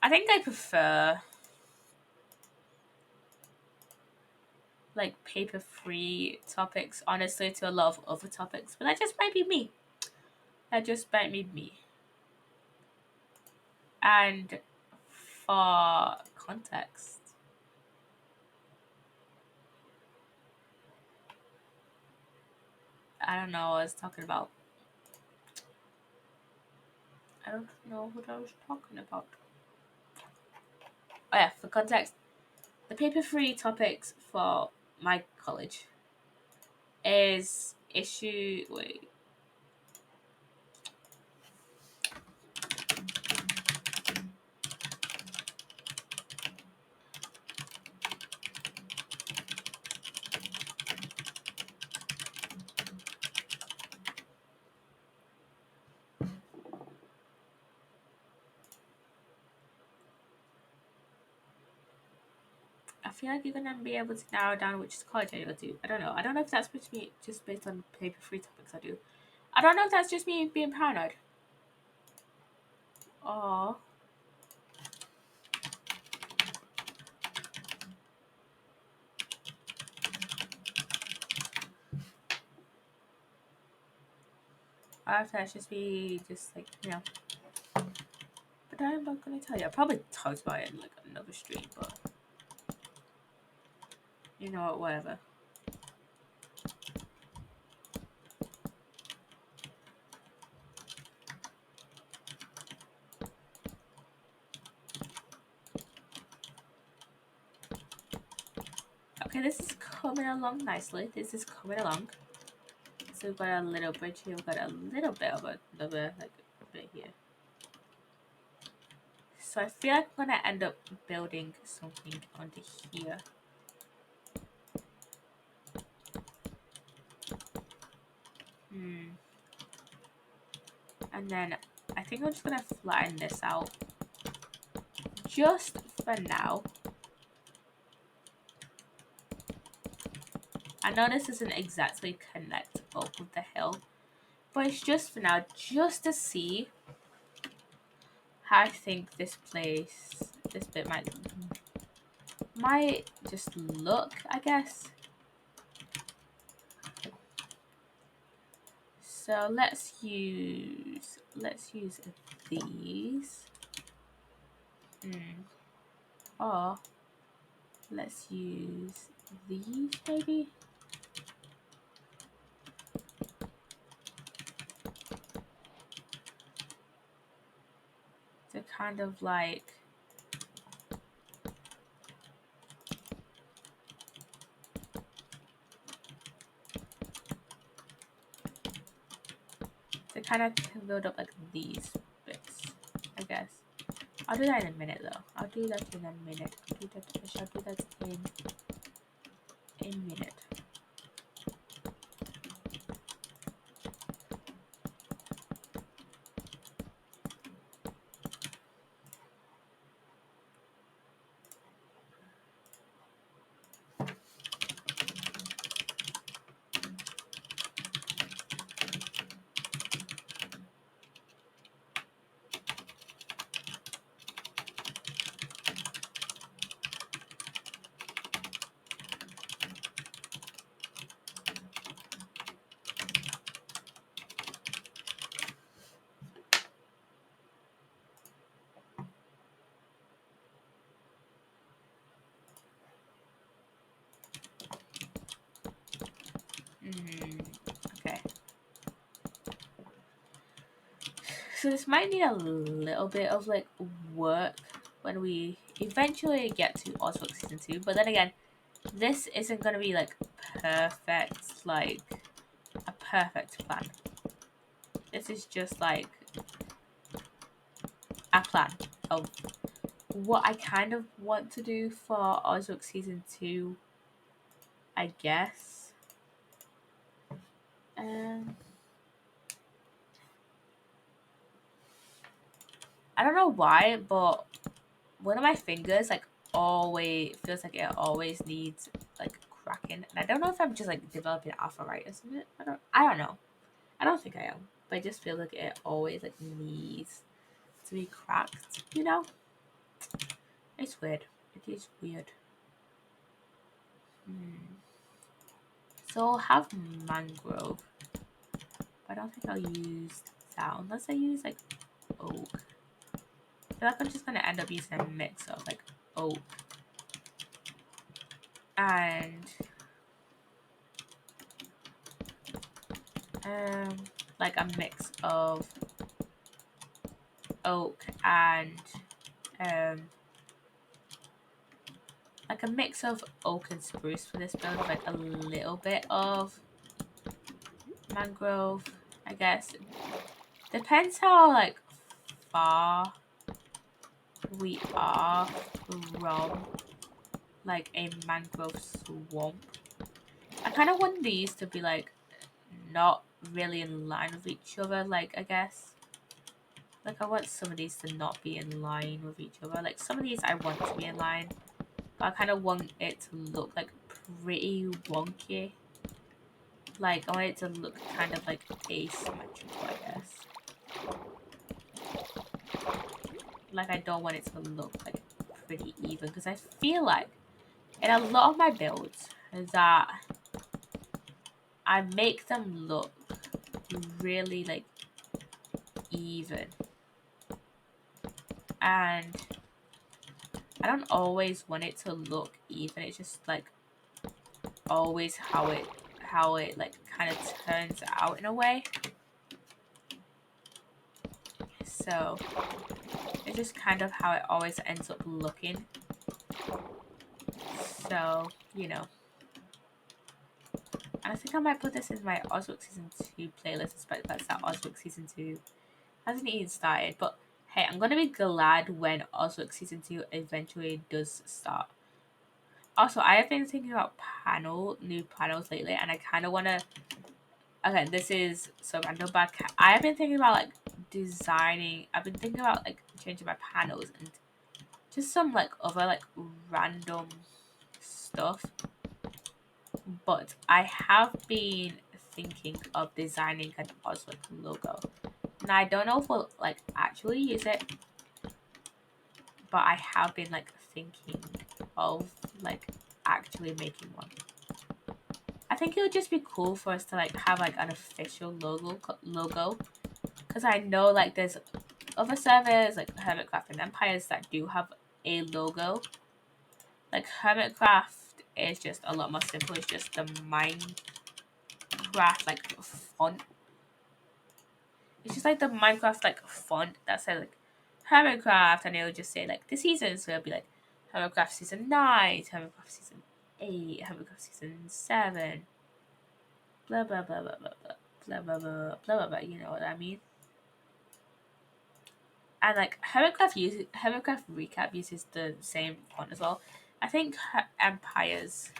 I think I prefer like paper free topics, honestly, to a lot of other topics. But that just might be me. And for context, I don't know what I was talking about. I don't know what I was talking about. Oh yeah, for context, the paper free topics for my college is issue. Wait. I feel like you're gonna be able to narrow down which college I go to. I don't know. I don't know if that's supposed to be just based on paper free topics I do. I don't know if that's just me being paranoid. Or if that's just me just like, you know. But I'm not gonna tell you. I probably talked about it in like another stream, but you know what, whatever. Okay, this is coming along nicely. This is coming along. So we've got a little bridge here. We've got a little bit of another like bit here. So I feel like I'm gonna end up building something under here. And then I think I'm just gonna flatten this out just for now. I know this isn't exactly connect up with the hill, but it's just for now, just to see how I think this bit might just look, I guess. So let's use these. Or let's use these maybe. To kind of like build up like these bits, I guess. I'll do that in a minute though. I'll do that in a minute. I'll do that in a minute. Okay. So this might need a little bit of like work when we eventually get to Ozwork Season 2, but then again, this isn't gonna be like perfect, like a perfect plan. This is just like a plan of what I kind of want to do for Ozwork Season 2, I guess. I don't know why, but one of my fingers like always feels like it always needs like cracking, and I don't know if I'm just like developing arthritis in it. I don't know. I don't think I am, but I just feel like it always like needs to be cracked. You know, it's weird. It is weird. So I'll have mangrove, but I don't think I'll use that unless I use like oak. I feel like I'm just gonna end up using a mix of like oak and like a mix of oak and like a mix of oak and spruce for this build, like a little bit of mangrove, I guess. Depends how like far we are from like a mangrove swamp. I kind of want these to be like not really in line with each other, like I guess. Like I want some of these to not be in line with each other. Like some of these I want to be in line, but I kind of want it to look like pretty wonky. Like I want it to look kind of like asymmetrical, I guess. Like I don't want it to look like pretty even, because I feel like in a lot of my builds that I make them look really like even, and I don't always want it to look even. It's just like always how it like kind of turns out in a way. So it's just kind of how it always ends up looking. So, you know. And I think I might put this in my Ozwork Season 2 playlist, especially that's that Ozwork Season 2 hasn't even started. But hey, I'm gonna be glad when Ozwork Season 2 eventually does start. Also, I have been thinking about new panels lately, and I kind of want to... Okay, this is so random, but I have been thinking about, like, designing... I've been thinking about, like, changing my panels and just some, like, other, like, random stuff. But I have been thinking of designing an Ozwork logo. Now, I don't know if we'll, like, actually use it, but I have been, like, thinking of, like, actually making one. I think it would just be cool for us to, like, have, like, an official logo. Because I know, like, there's other servers, like Hermitcraft and Empires, that do have a logo. Like, Hermitcraft is just a lot more simple. It's just the Minecraft, like, font. It's just, like, the Minecraft, like, font that says, like, Hermitcraft, and it'll just say, like, the seasons. So it'll be, like, Hermitcraft Season 9, Hermitcraft Season 8, Hermitcraft Season 7, blah, blah, blah, blah, blah, blah, blah, blah, blah, blah, blah, blah, you know what I mean? And, like, Hermitcraft Recap uses the same font as well. I think Empires...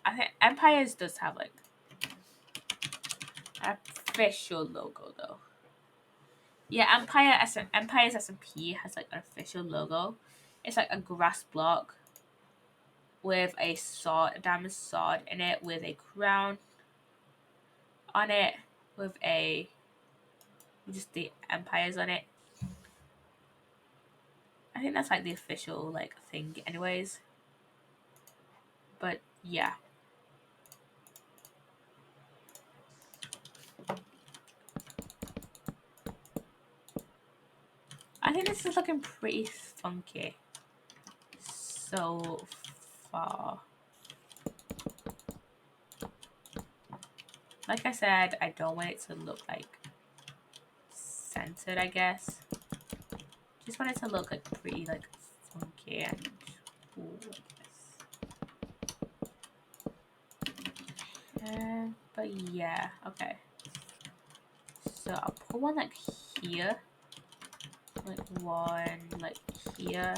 I think Empires does have, like, an official logo, though. Yeah, Empire's SMP has, like, an official logo. It's, like, a grass block with a sword, a diamond sword in it, with a crown on it, with just the Empires on it. I think that's, like, the official, like, thing anyways. But, yeah. I think this is looking pretty funky so far. Like I said, I don't want it to look, like, centered, I guess. Just want it to look, like, pretty, like, funky and cool, I guess. But yeah, okay. So I'll put one, like, here. Like, one, like, here.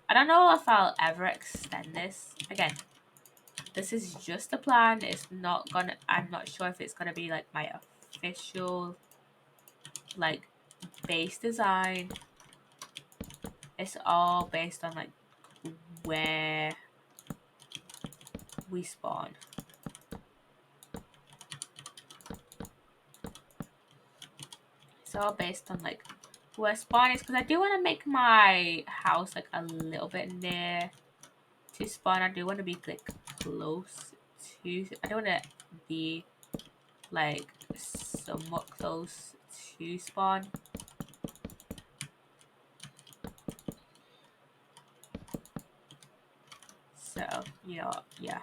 I don't know if I'll ever extend this. Again, this is just a plan. It's not gonna... I'm not sure if it's gonna be, like, my official, like, base design. It's all based on, like, where we spawn. It's all based on, like, where spawn is, because I do want to make my house, like, a little bit near to spawn. I do want to be, like, close to... I don't want to be, like, somewhat close to spawn. So, you know, yeah.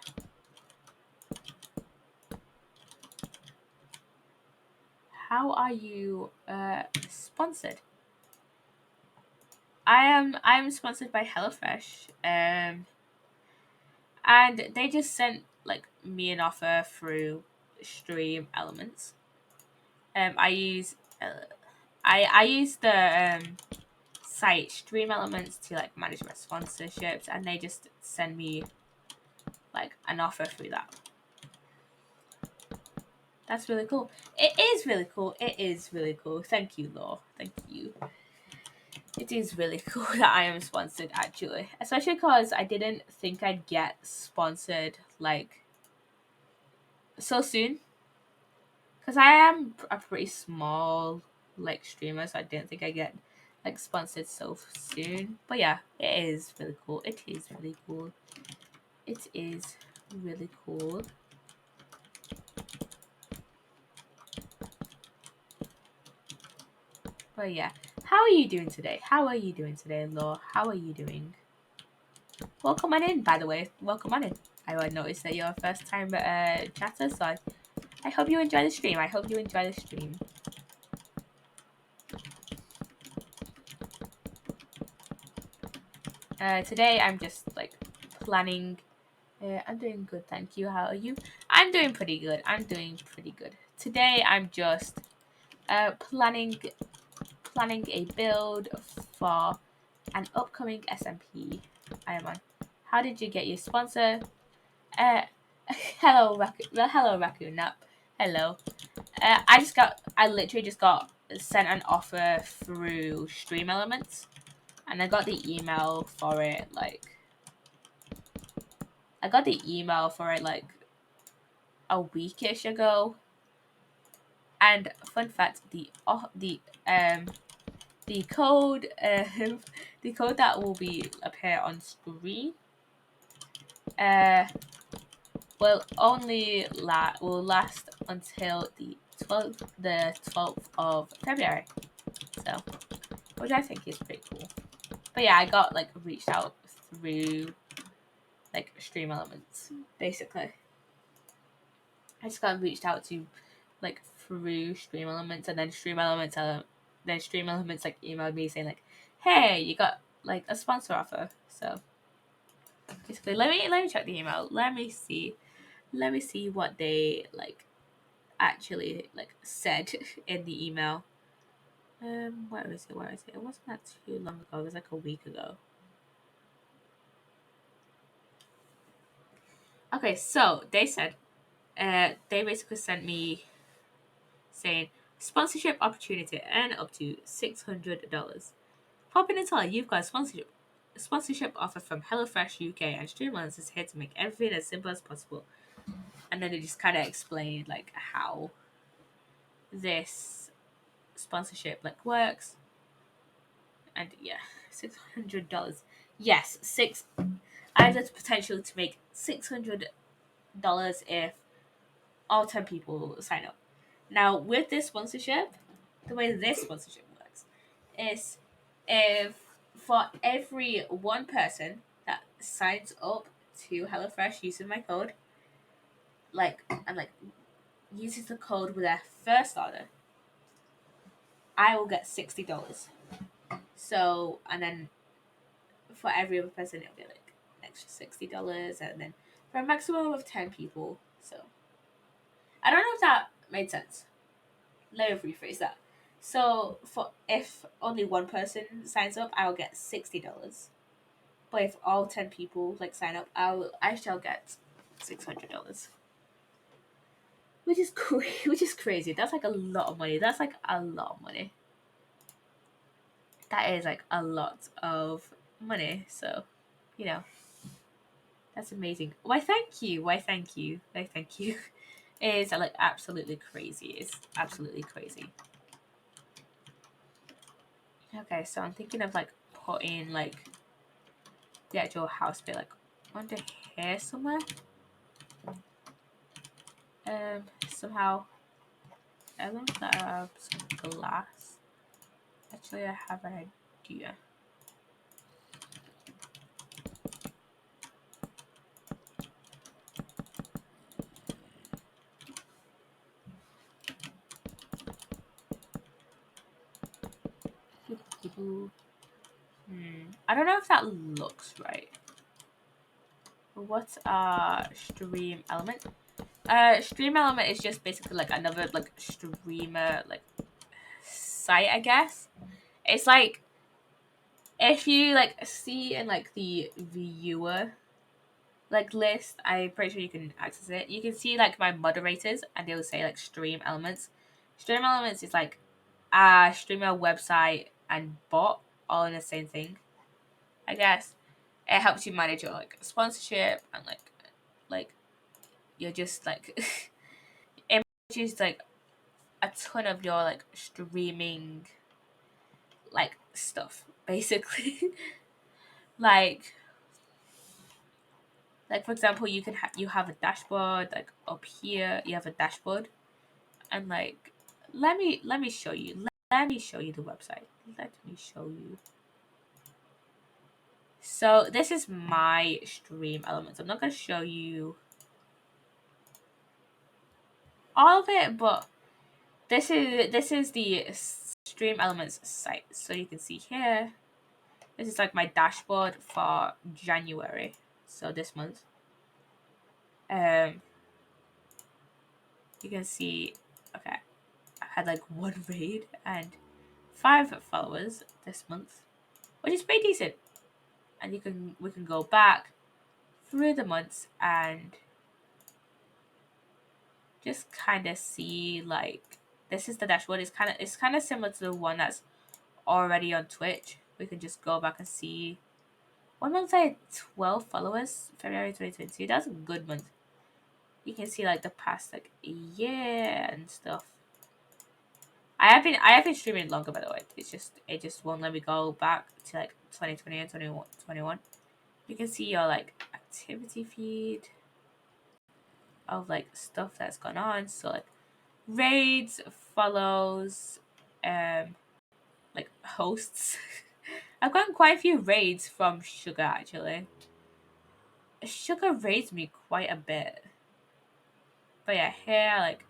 How are you sponsored? I'm sponsored by HelloFresh. And they just sent, like, me an offer through Stream Elements. I use the site Stream Elements to, like, manage my sponsorships, and they just send me, like, an offer through that. That's really cool. It is really cool. It is really cool. Thank you, Law. Thank you. It is really cool that I am sponsored, actually. Especially because I didn't think I'd get sponsored, like, so soon. Because I am a pretty small, like, streamer, so I didn't think I'd get, like, sponsored so soon. But yeah, it is really cool. It is really cool. It is really cool. But yeah, how are you doing today? How are you doing today, Law? How are you doing? Welcome on in, by the way. Welcome on in. I noticed that you're a first time chatter, so I hope you enjoy the stream. I hope you enjoy the stream. Today I'm just like planning. I'm doing good, thank you. How are you? I'm doing pretty good. I'm doing pretty good. Today I'm just planning a build for an upcoming SMP I am on. How did you get your sponsor? Uh, hello, Raccoon. Well, hello, Raccoon. Nap. Hello. I literally just got sent an offer through Stream Elements, and I got the email for it like a weekish ago. And fun fact, the code the code that will be appear on screen uh will last until the 12th of February. So, which I think is pretty cool. But yeah, I got like reached out through like Stream Elements basically. I just got reached out to like through Stream Elements, and then Stream Elements like emailed me saying like, "Hey, you got like a sponsor offer." So basically, let me check the email. Let me see what they like actually like said in the email. Where is it? Where is it? It wasn't that too long ago. It was like a week ago. Okay, so they said, they basically sent me saying sponsorship opportunity, earn up to $600. Pop in and tell you've got a sponsorship offer from HelloFresh UK, and Streamlines is here to make everything as simple as possible. And then they just kind of explained like how this sponsorship like works. And yeah, $600. Yes, I have the potential to make $600 if all 10 people sign up. Now, with this sponsorship, the way this sponsorship works is if for every one person that signs up to HelloFresh using my code, and uses the code with their first order, I will get $60. So, and then for every other person, it'll be like an extra $60, and then for a maximum of 10 people. So, I don't know if that made sense. Let me rephrase that. So for if only one person signs up, I will get $60. But if all 10 people like sign up, I shall get $600. Which is crazy. That's like a lot of money. That's like a lot of money. That is like a lot of money. So, you know, that's amazing. Why thank you. Why thank you. Why thank you. It's like absolutely crazy. It's absolutely crazy. Okay, so I'm thinking of like putting like the actual house bit like under here somewhere. Somehow I want to grab some glass. Actually, I have an idea. I don't know if that looks right. What's stream element? Stream element is just basically like another like streamer like site, I guess. It's like if you like see in like the viewer like list, I'm pretty sure you can access it. You can see like my moderators, and they'll say like stream elements. Stream elements is like a streamer website and bot all in the same thing, I guess. It helps you manage your like sponsorship, and like you're just like it manages like a ton of your like streaming like stuff basically. like for example, you have a dashboard like up here. You have a dashboard, and like let me show you. Let me show you the website. Let me show you. So this is my stream elements. I'm not gonna show you all of it, but this is the stream elements site. So you can see here This is like my dashboard for January, so this month. You can see, okay, I had like 1 raid and 5 followers this month, which is pretty decent. And we can go back through the months and just kind of see, like, this is the dashboard. It's kind of similar to the one that's already on Twitch. We can just go back and see. 1 month I had 12 followers, February 2022. That's a good month. You can see like the past like year and stuff. I have been streaming longer, by the way. It just won't let me go back to like 2020 and 21. You can see your like activity feed of like stuff that's gone on. So like raids, follows, like hosts. I've gotten quite a few raids from Sugar actually. Sugar raids me quite a bit. But yeah, here like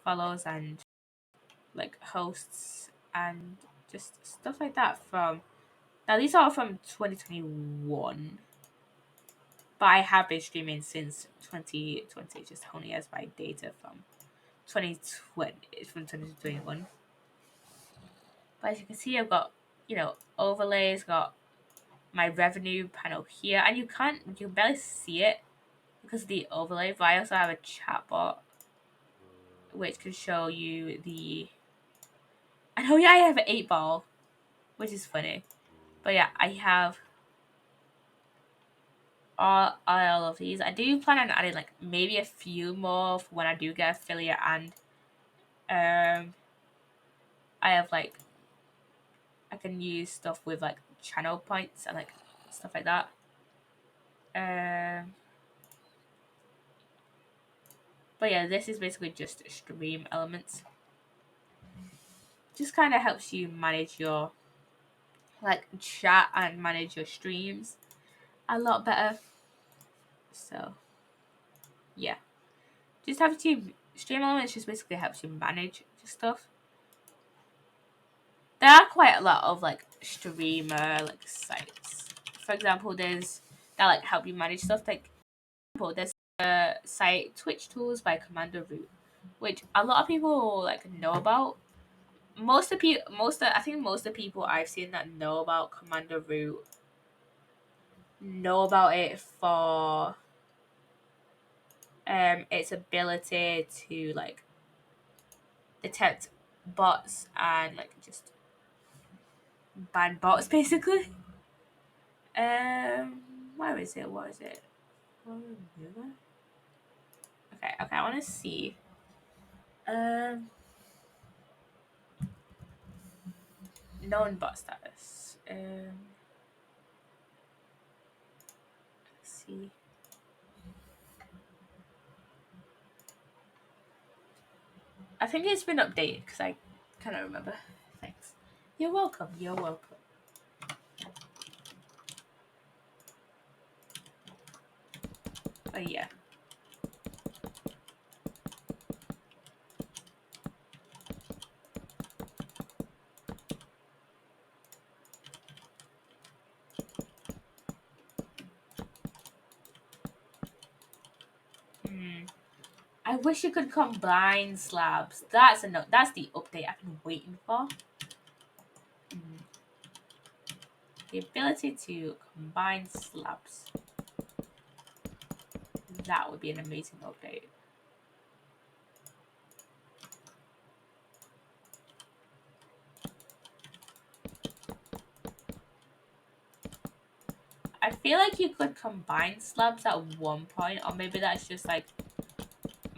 follows and like hosts and just stuff like that from, now these are from 2021, but I have been streaming since 2020, just only as my data from 2021. But as you can see, I've got, you know, overlays, got my revenue panel here, and you can barely see it because of the overlay, but I also have a chatbot which can show you the, and oh yeah, I have an 8-ball, which is funny. But yeah, I have all of these. I do plan on adding like maybe a few more for when I do get affiliate, and I have like, I can use stuff with like channel points and like stuff like that. But yeah, this is basically just stream elements. Just kind of helps you manage your like chat and manage your streams a lot better. So yeah, just have to stream elements just basically helps you manage your stuff. There are quite a lot of like streamer like sites. For example, there's that like help you manage stuff. Like, for example, there's a site Twitch Tools by Commander Root, which a lot of people like know about. Most of I think most of the people I've seen that know about Commander Root know about it for its ability to like detect bots and like just ban bots basically. Where is it? What is it? Okay, I want to see. Known bot status. Let's see. I think it's been updated because I cannot remember. Thanks. You're welcome. You're welcome. Oh yeah. I wish you could combine slabs. That's the update I've been waiting for. The ability to combine slabs. That would be an amazing update. I feel like you could combine slabs at one point, or maybe that's just like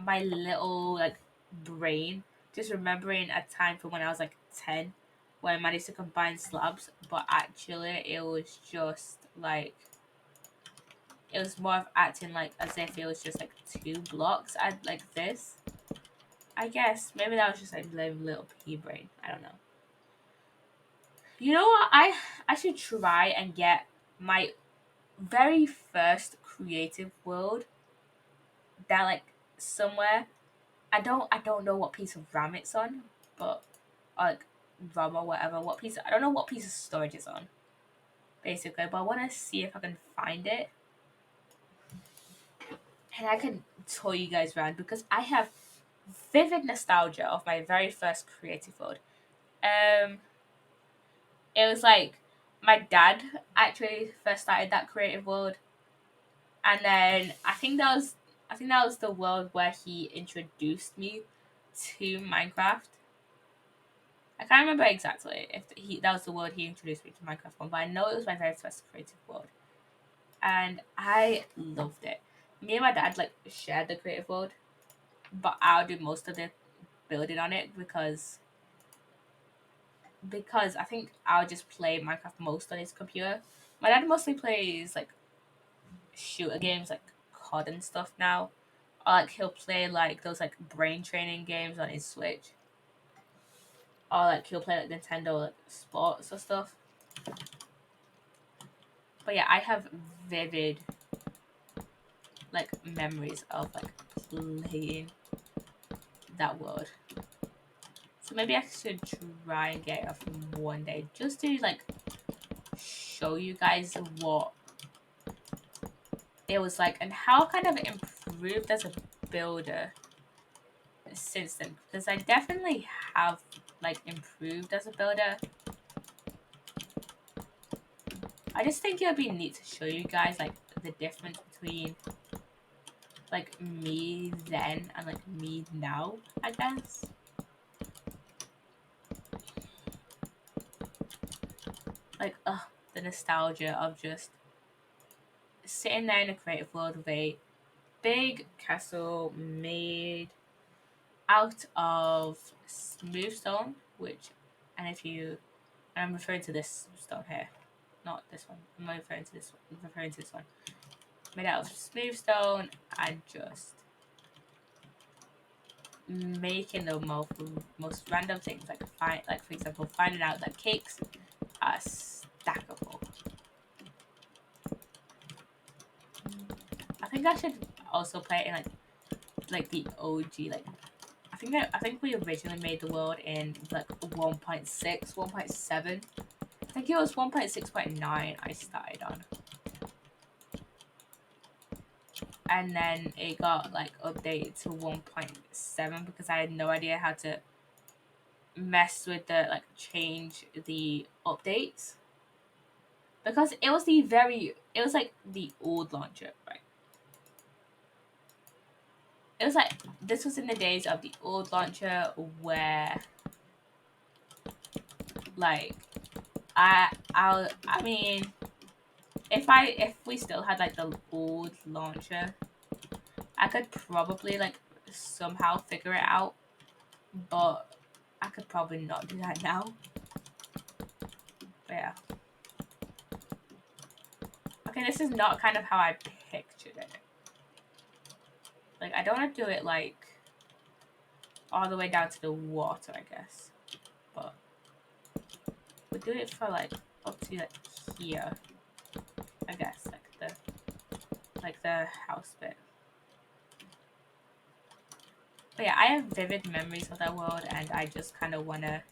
my little like brain just remembering a time from when I was like 10 when I managed to combine slabs, but actually it was just like, it was more of acting like as if it was just like 2 blocks at like this. I guess maybe that was just like little pea brain. I don't know. You know what? I should try and get my very first creative world that like somewhere. I don't know what piece of RAM it's on, but like RAM or whatever. What piece? I don't know what piece of storage it's on. basically. But I want to see if I can find it, and I can tour you guys around because I have vivid nostalgia of my very first creative world. Um, it was like my dad actually first started that creative world, and then I think that was the world where he introduced me to Minecraft. I can't remember exactly if he that was the world he introduced me to Minecraft on, but I know it was my very first creative world, and I loved it. Me and my dad like shared the creative world, but I'll do most of the building on it because I think I'll just play Minecraft most on his computer. My dad mostly plays like shooter games like COD and stuff now. Or like he'll play like those like brain training games on his Switch. Or like he'll play like Nintendo like sports or stuff. But yeah, I have vivid like memories of like playing that world. So maybe I should try and get it off one day just to like show you guys what it was like and how kind of improved as a builder since then, because I definitely have like improved as a builder. I just think it would be neat to show you guys like the difference between like me then and like me now, I guess. Like the nostalgia of just sitting there in a creative world with a big castle made out of smooth stone, which, and if you, and I'm referring to this stone here, not this one. I'm not referring to this one. I'm referring to this one. Made out of smooth stone and just making the most random things, like for example, finding out that cakes are stackable. I think I should also play it in like the OG like I think we originally made the world in like 1.6, 1.7. I think it was 1.6.9 I started on. And then it got like updated to 1.7 because I had no idea how to mess with the like change the updates. Because it was like the old launcher, right? It was like this was in the days of the old launcher where like I mean if we still had like the old launcher, I could probably like somehow figure it out, but I could probably not do that now. But yeah. Okay, this is not kind of how I pictured it. Like I don't want to do it like all the way down to the water, I guess. But we'll do it for like up to like here. I guess like the house bit. But yeah, I have vivid memories of that world and I just kind of want to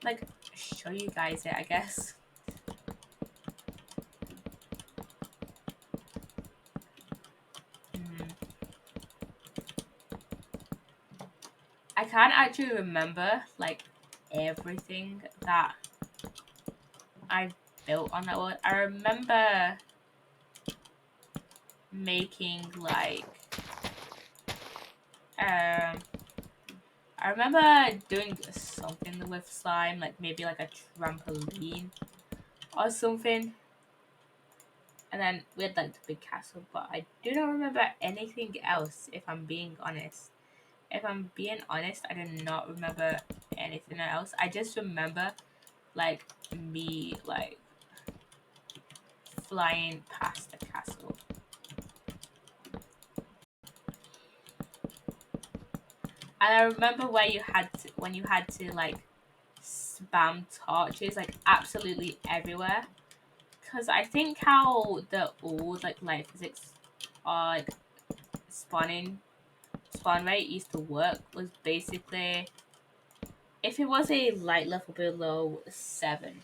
like show you guys it, I guess. I can't actually remember like everything that I built on that world. I remember making like um I remember doing something with slime, like maybe like a trampoline or something. And then we had like the big castle, but I do not remember anything else if I'm being honest. If I'm being honest, I do not remember anything else. I just remember like me like flying past the castle. And I remember where when you had to like spam torches like absolutely everywhere. Cause I think how the old like life physics like spawn rate used to work was basically if it was a light level below 7,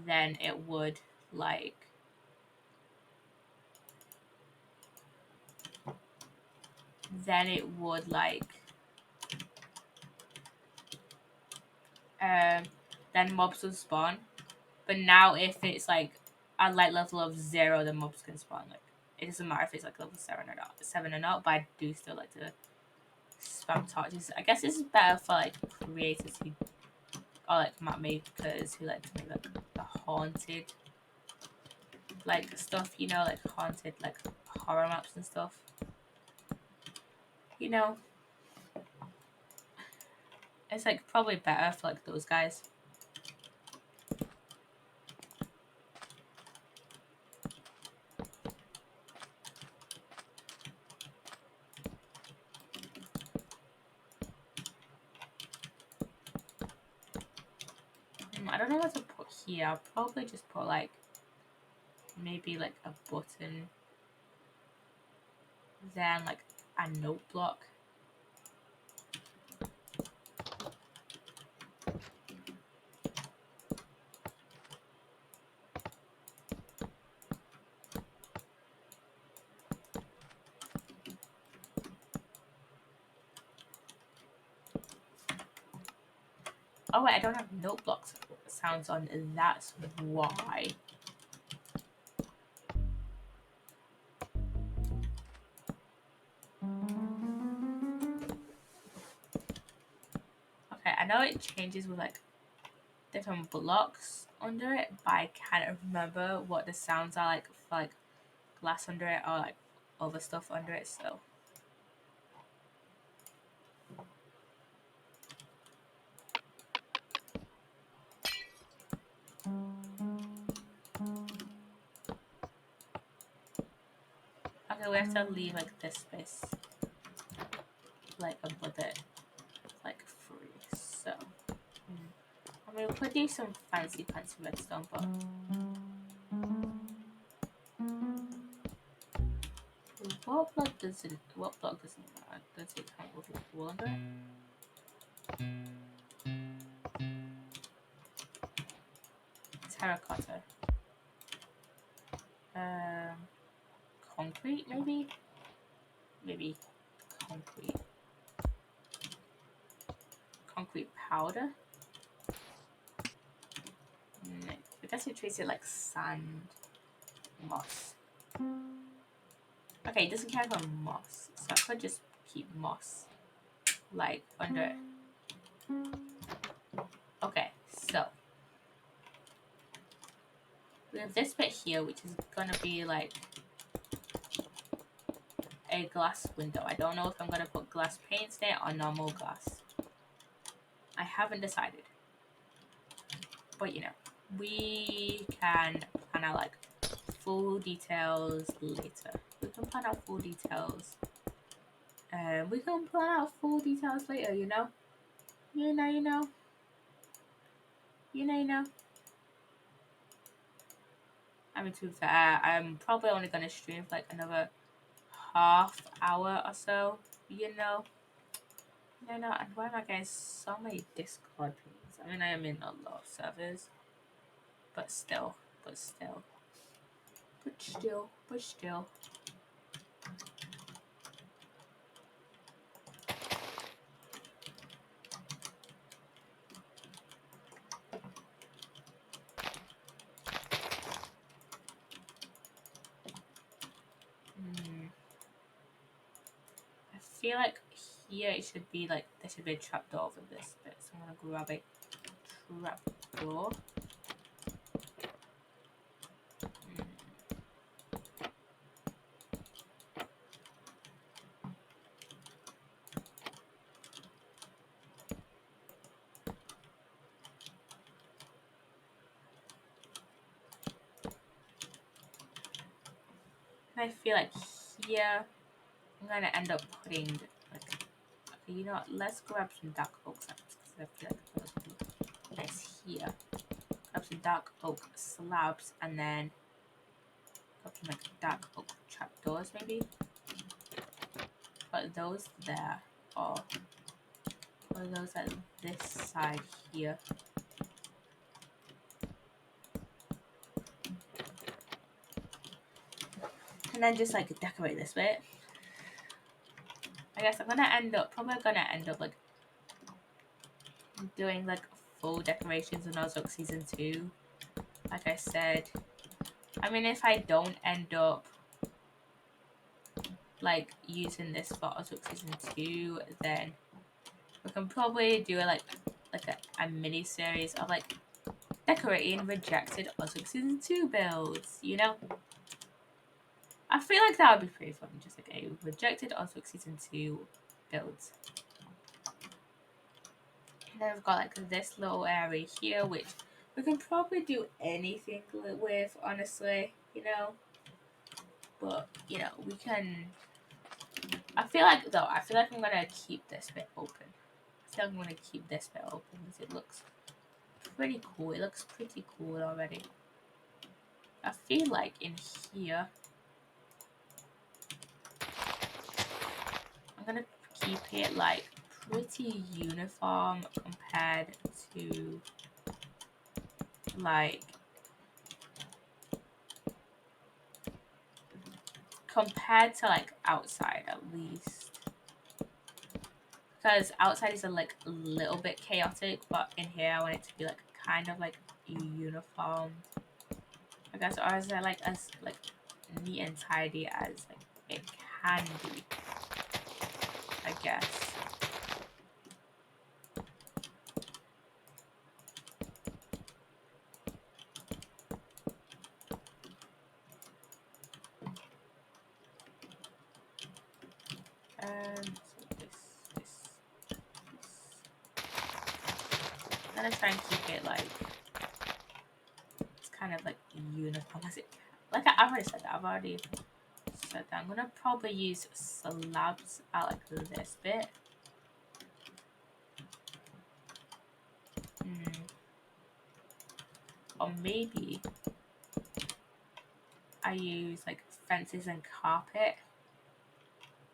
then it would like then mobs will spawn. But now if it's like at like level of 0, the mobs can spawn. Like it doesn't matter if it's like level 7 or not, but I do still like to spam torches. I guess this is better for like creators who or like map makers who like to make like the haunted like stuff, you know, like haunted like horror maps and stuff. You know, it's like probably better for like those guys. I don't know what to put here. I'll probably just put like maybe like a button, then like a note block. Oh wait, I don't have note blocks sounds on. That's why. Okay, I know it changes with like different blocks under it, but I can't remember what the sounds are like for like glass under it or like other stuff under it. So okay, we have to leave like this space like above it like free. So I mean, we could do some fancy redstone, but what block does it? What block does it matter? Does it come with like wool under it? Terracotta. Concrete maybe. Maybe concrete. Concrete powder. I guess we trace it like sand, moss. Okay, it doesn't care for moss, so I could just keep moss like under it. Okay, so we have this bit here, which is gonna be like a glass window. I don't know if I'm gonna put glass panes there or normal glass. I haven't decided, but you know, we can plan out like full details later. We can plan out full details. We can plan out full details later. You know. I mean, to be fair, I'm probably only gonna stream for like another half hour or so. You know. And why am I getting so many Discord pings? I mean, I am in a lot of servers, but still. I feel like here it should be like there should be a trapdoor over this bit, so I'm gonna grab a trapdoor. I feel like here I'm gonna end up putting like, okay, you know what? Let's grab some dark oak slabs because I feel like that would be nice here. Grab some dark oak slabs and then grab some like dark oak trapdoors maybe. Put those there or put those at this side here. And then just like decorate this bit. I guess I'm probably gonna end up like doing like full decorations in Ozwork Season 2. Like I said. I mean, if I don't end up like using this for Ozwork Season 2, then we can probably do like a mini series of like decorating rejected Ozwork Season 2 builds, you know? I feel like that would be pretty fun, just like a rejected Ozwork Season 2 builds. And then we've got like this little area here, which we can probably do anything with, honestly, you know? But, you know, we can... I feel like I'm gonna keep this bit open. I feel like I'm gonna keep this bit open because it looks pretty cool. It looks pretty cool already. I feel like in here, I'm gonna keep it like pretty uniform compared to like outside at least. Because outside is like a little bit chaotic, but in here I want it to be like kind of like uniform. I guess, or is it like as like neat and tidy as like it can be, I guess. So this. I'm gonna try and keep it like it's kind of like uniform as it can. Like I've already said that. I'm gonna probably use slabs out like this bit. Or maybe I use like fences and carpet.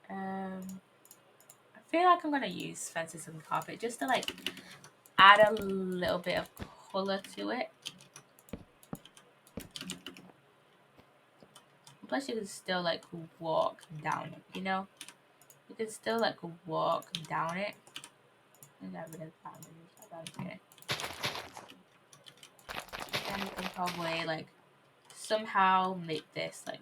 I feel like I'm gonna use fences and carpet just to like add a little bit of color to it. Plus you can still like walk down it, you know? You can still like walk down it. And get rid of that here. And you can probably like somehow make this like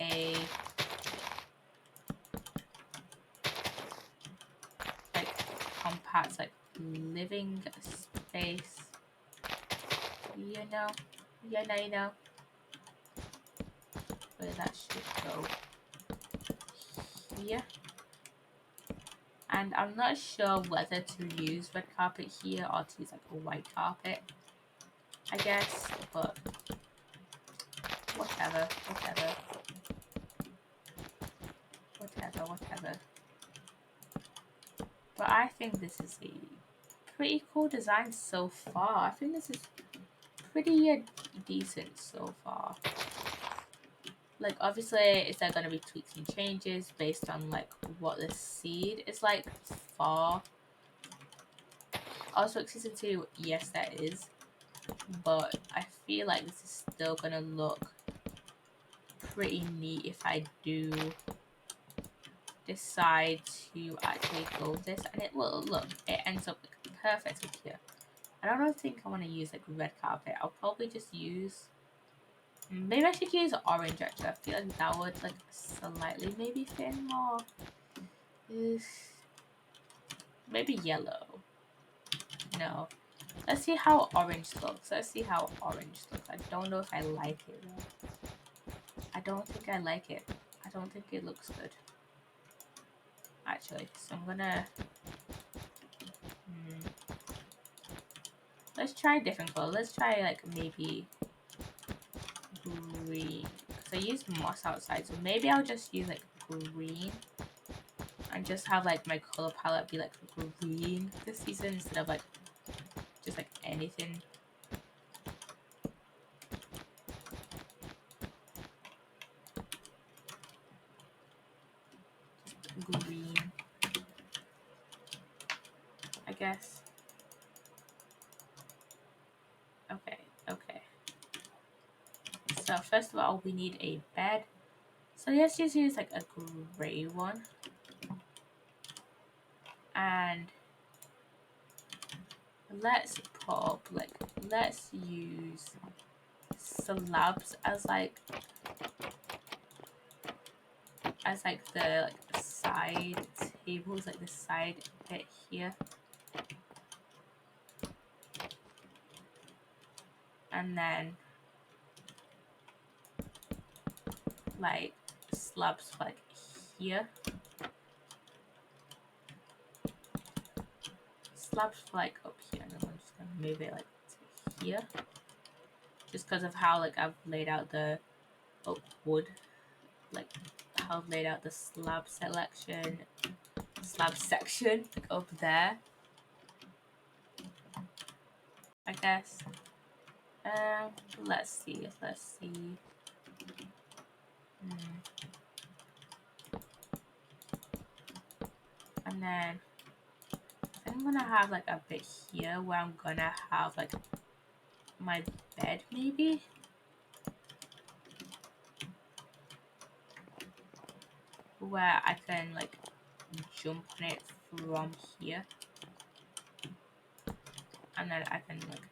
a like compact like living space, you know, you know where that should go here. And I'm not sure whether to use red carpet here or to use like a white carpet, I guess, but whatever. But I think this is a pretty cool design so far. I think this is pretty decent so far. Like, obviously, is there going to be tweaks and changes based on, like, what the seed is like for Ozwork Season 2? Yes, there is. But I feel like this is still going to look pretty neat if I do decide to actually go with this. And it will look, it ends up like, perfect with here. I don't think I want to use, like, red carpet. I'll probably just use... Maybe I should use orange actually. I feel like that would like slightly maybe fit in more. Maybe yellow. No. Let's see how orange looks. I don't know if I like it though. I don't think I like it. I don't think it looks good. Actually, so I'm gonna... Let's try a different color. Let's try like maybe green. Because I used moss outside, so maybe I'll just use like green. And just have like my color palette be like green this season instead of like just like anything. Just green, I guess. Okay. So So first of all, we need a bed. So let's just use like a gray one. And let's use slabs as like the side tables, like the side bit here. And then like slabs like here. Slabs like up here, and then I'm just gonna move it like to here. Just because of how like I've laid out the wood, like how I've laid out the slab section like, up there. I guess. Let's see. And then I'm gonna have like a bit here where I'm gonna have like my bed maybe. Where I can like jump on it from here. And then I can like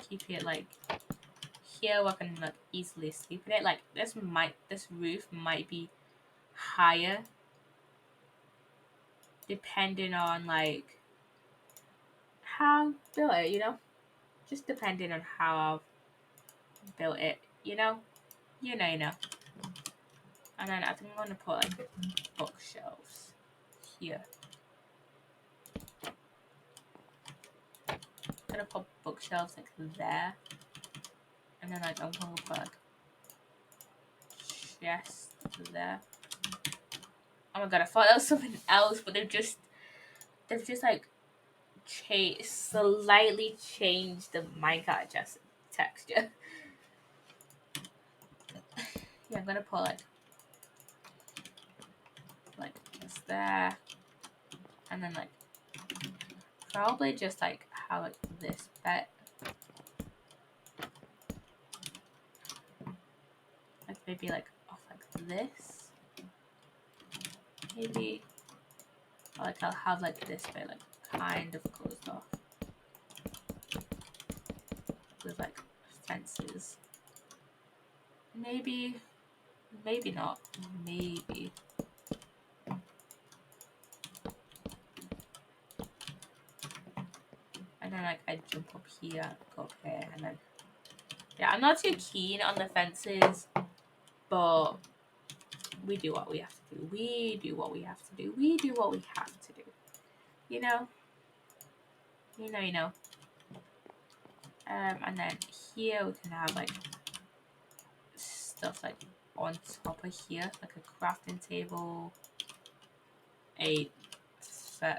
keep it like here where I can like easily sleep in it. Like this roof might be higher depending on like how I built it, you know? Just depending on how I've built it, you know? You know. And then I think I'm gonna put like bookshelves here. I'm gonna put bookshelves like there. And then like I'm gonna put like chest there. Oh my god, I thought that was something else, but they've just like slightly changed the Minecraft texture. Yeah, I'm gonna put like just there, and then like probably just like have like this bit, like maybe like off like this, maybe, or like I'll have like this bit like kind of closed off with like fences. Maybe not. Maybe. And then like I jump up here, go up here, and then yeah, I'm not too keen on the fences, but we do what we have to do. We do what we have to do. You know? You know. And then here we can have like stuff like on top of here, like a crafting table, a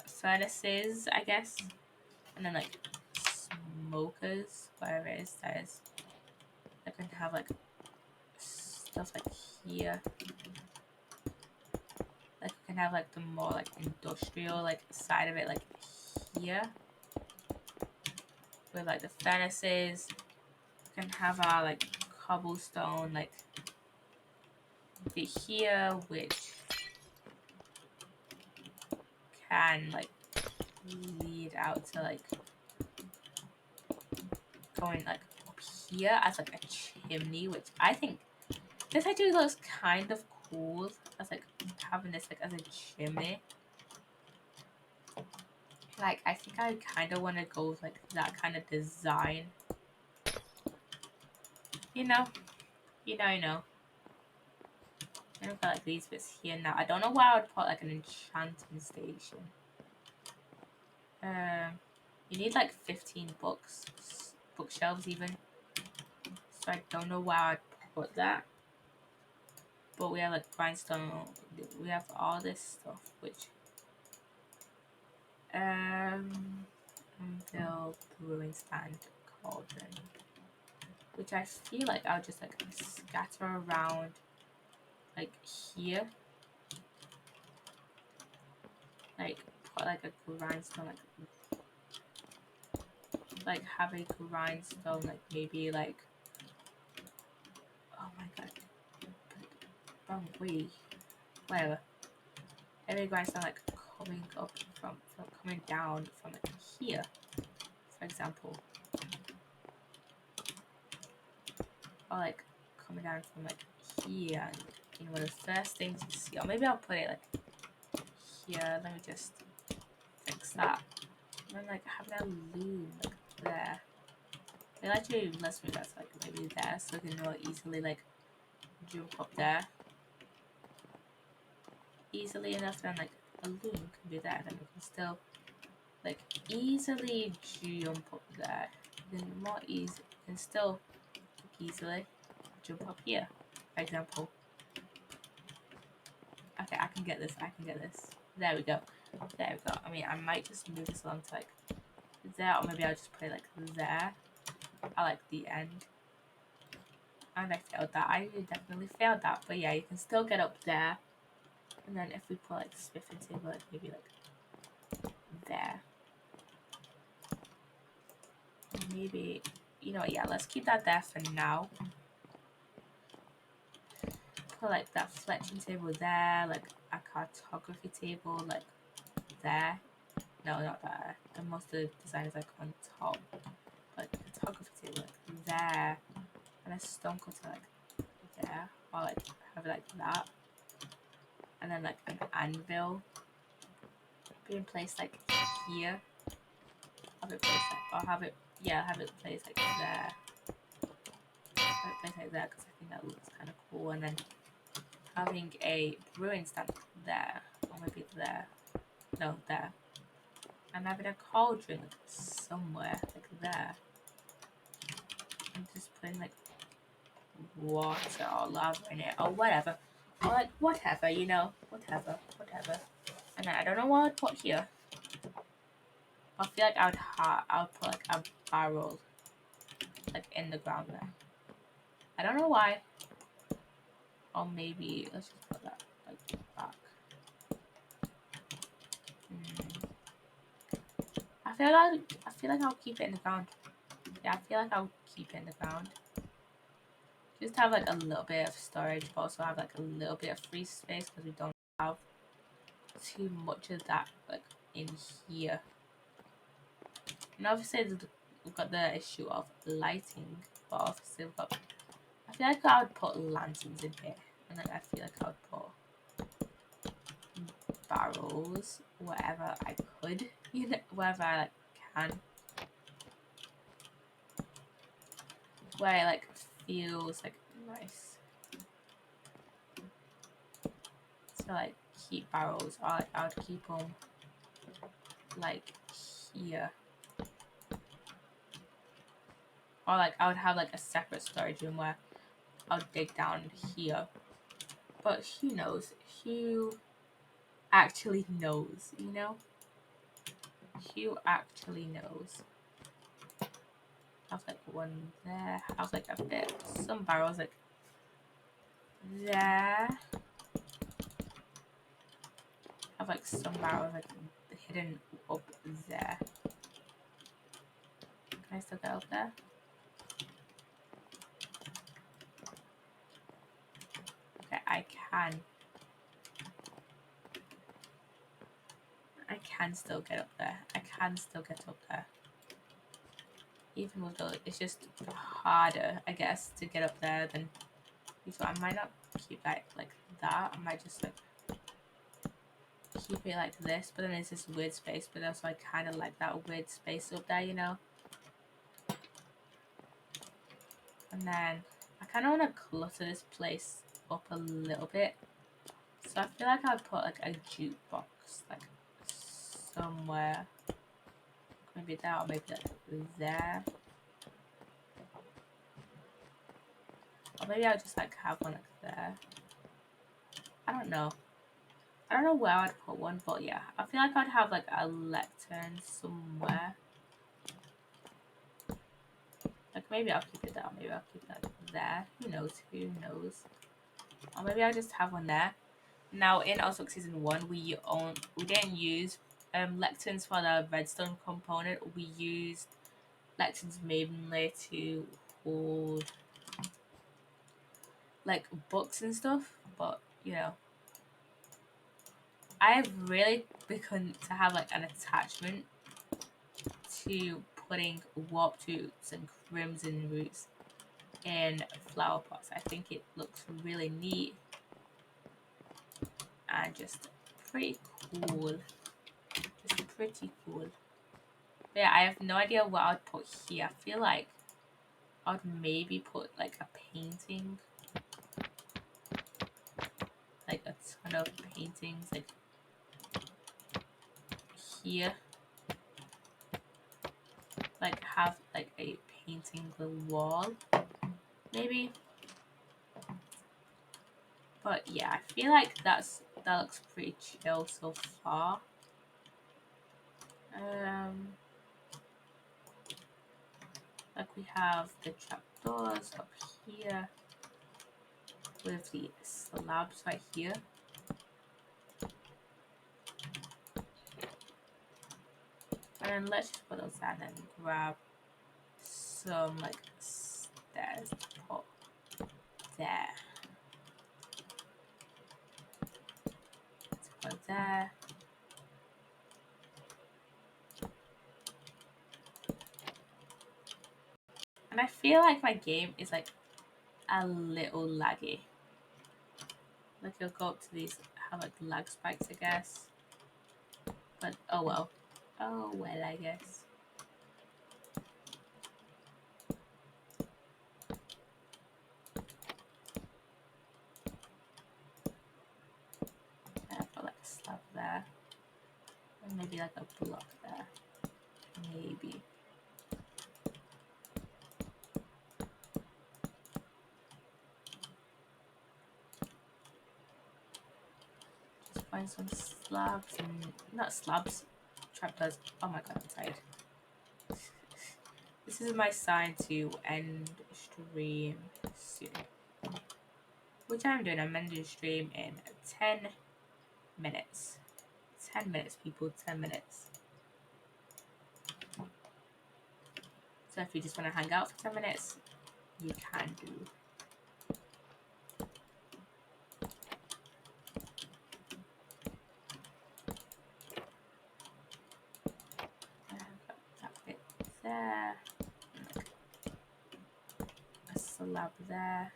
furnaces, I guess, and then like smokers, whatever it is that is. I can have like stuff like here. Like we can have like the more like industrial like side of it like here. With like the furnaces. We can have our like cobblestone like bit here, which can like lead out to like going like up here as like a chimney, which I think this actually looks kind of cool as like having this like as a chimney. Like I think I kind of want to go with like that kind of design. You know. And I've got like these bits here now. I don't know why I would put like an enchanting station. You need like 15 bookshelves even. So I don't know why I'd put that. But we have like grindstone. We have all this stuff, which build brewing stand cauldron, which I feel like I'll just like scatter around like here, like put like a grindstone like have a grindstone, like maybe like, oh my god, wrong way, whatever. Maybe a grindstone like coming up from coming down from like here, for example, or like coming down from like here. And, you know, one of the first things you see, or maybe I'll put it like here. Let me just fix that. And then like have that loom like there. It actually lets me that's like maybe there, so I can more easily like jump up there easily enough. Then like a loom can be there, then we can still like easily jump up there. Then more easy, can still easily jump up here, for example. Okay, I can get this. I can get this. There we go. There we go. I mean, I might just move this along to like there, or maybe I'll just put it like there. I like the end. And I failed that. I definitely failed that. But yeah, you can still get up there. And then if we put like smithing table, like maybe like there. Maybe, you know what, yeah, let's keep that there for now. Put like that fletching table there, like a cartography table like there. No, not there. And most of the design is like on top. But photography table like there. And a stone cutter like there. Or like have it like that. And then like an anvil being placed like here. Have it placed like, or have it, yeah, have it placed like there. Have it placed like there because I think that looks kind of cool. And then having a brewing stand there. Or maybe there. No, there. And having a cauldron like somewhere like there. And just putting like water or lava in it or whatever. Or like whatever, you know, whatever. And then I don't know what I'd put here. I feel like I would put like a barrel like in the ground there. I don't know why. Or maybe let's just put that like back. I feel like I'll keep it in the ground. Yeah, I feel like I'll keep it in the ground. Just have like a little bit of storage, but also have like a little bit of free space because we don't have too much of that like in here. And obviously we've got the issue of lighting, but obviously we've got, I feel like I would put lanterns in here, and then I feel like I would put barrels wherever I could, you know, wherever I like can, where it like feels like nice. So like keep barrels, or like I would keep them like here. Or like I would have like a separate storage room where I would dig down here. But who knows? Who actually knows, you know? Who actually knows? Have like one there. Have like a bit, some barrels like there. Have like some barrels like hidden up there. Can I still get up there? Okay, I can. I can still get up there. I can still get up there. Even with the, it's just harder, I guess, to get up there than usual. I might not keep that like that. I might just like keep it like this, but then there's this weird space, but also I kind of like that weird space up there, you know? And then I kind of want to clutter this place up a little bit. So I feel like I'd put like a jukebox like somewhere. Maybe there, or maybe like there. Or maybe I'll just like have one like there. I don't know. I don't know where I'd put one, but yeah. I feel like I'd have like a lectern somewhere. Like maybe I'll keep it there, maybe I'll keep that there. Who knows? Who knows? Or maybe I'll just have one there. Now in Ozwork Season 1 we didn't use lecterns for the redstone component. We used collections mainly to hold like books and stuff, but you know, I've really begun to have like an attachment to putting warp tubes and crimson roots in flower pots. I think it looks really neat and just pretty cool. Just pretty cool. But yeah, I have no idea what I'd put here. I feel like I'd maybe put like a painting, like a ton of paintings, like here. Like have like a painting the wall, maybe. But yeah, I feel like that looks pretty chill so far. Like we have the trapdoors up here with the slabs right here. And let's just put those down and grab some like stairs to put there. To put there. And I feel like my game is like a little laggy. Like you'll go up to these, have like lag spikes, I guess. But oh well. Oh well, I guess. I've got like a slab there. And maybe like a block there. Maybe. Just find some slabs and not slabs. Trapdoors. Oh my god, I'm tired. This is my sign to end stream soon. Which I'm doing. I'm ending stream in 10 minutes. 10 minutes, people. 10 minutes. So if you just want to hang out for 10 minutes, you can do. That bit there. A slab there.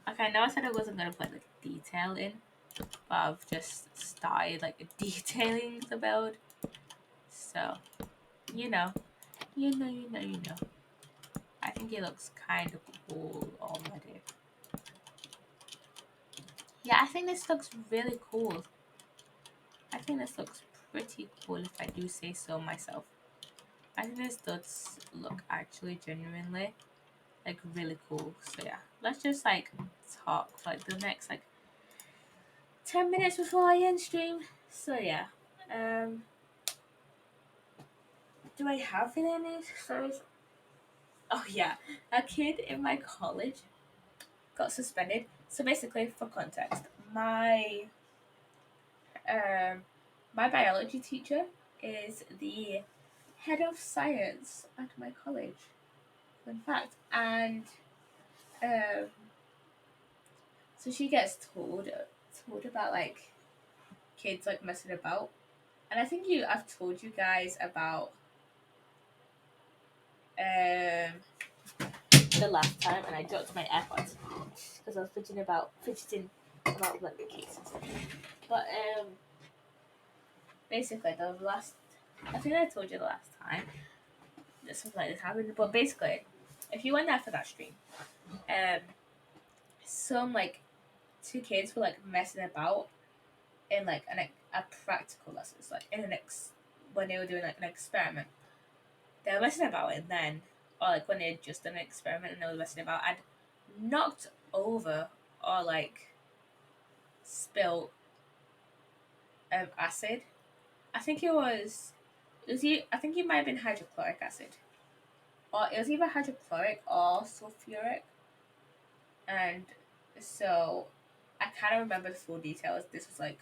Okay, I know I said I wasn't going to put like detail in, but I've just started like detailing the build. So, you know. I think it looks kind of cool already. Yeah, I think this looks really cool. I think this looks pretty cool if I do say so myself. I think this does look actually genuinely like really cool. So yeah, let's just like talk for like the next like 10 minutes before I end stream. So yeah, do I have any stories? Oh yeah, a kid in my college got suspended. So basically, for context, my biology teacher is the head of science at my college. In fact, and um, so she gets told about like kids like messing about, and I think I've told you guys about the last time, and I dropped my AirPods because I was fidgeting about like the case and stuff. But basically the last, I think I told you the last time that something like this happened. But basically, if you went there for that stream, some like two kids were like messing about in like a practical lessons, like in when they were doing like an experiment. They were messing about it then, or like when they had just done an experiment and they were messing about, and knocked over or like spilled acid. I think it was. I think it might have been hydrochloric acid, or it was either hydrochloric or sulfuric. And so I kind of remember the full details. This was like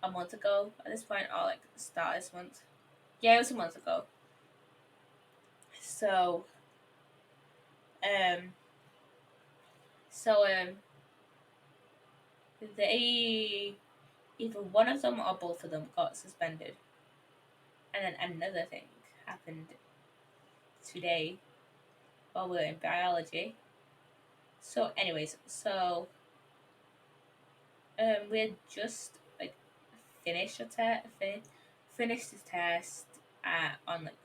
a month ago at this point, or like the start of this month. Yeah, it was a month ago. So, um, so they either one of them or both of them got suspended, and then another thing happened today while we were in biology. So, anyways, we had just like finished a test, finished the test on like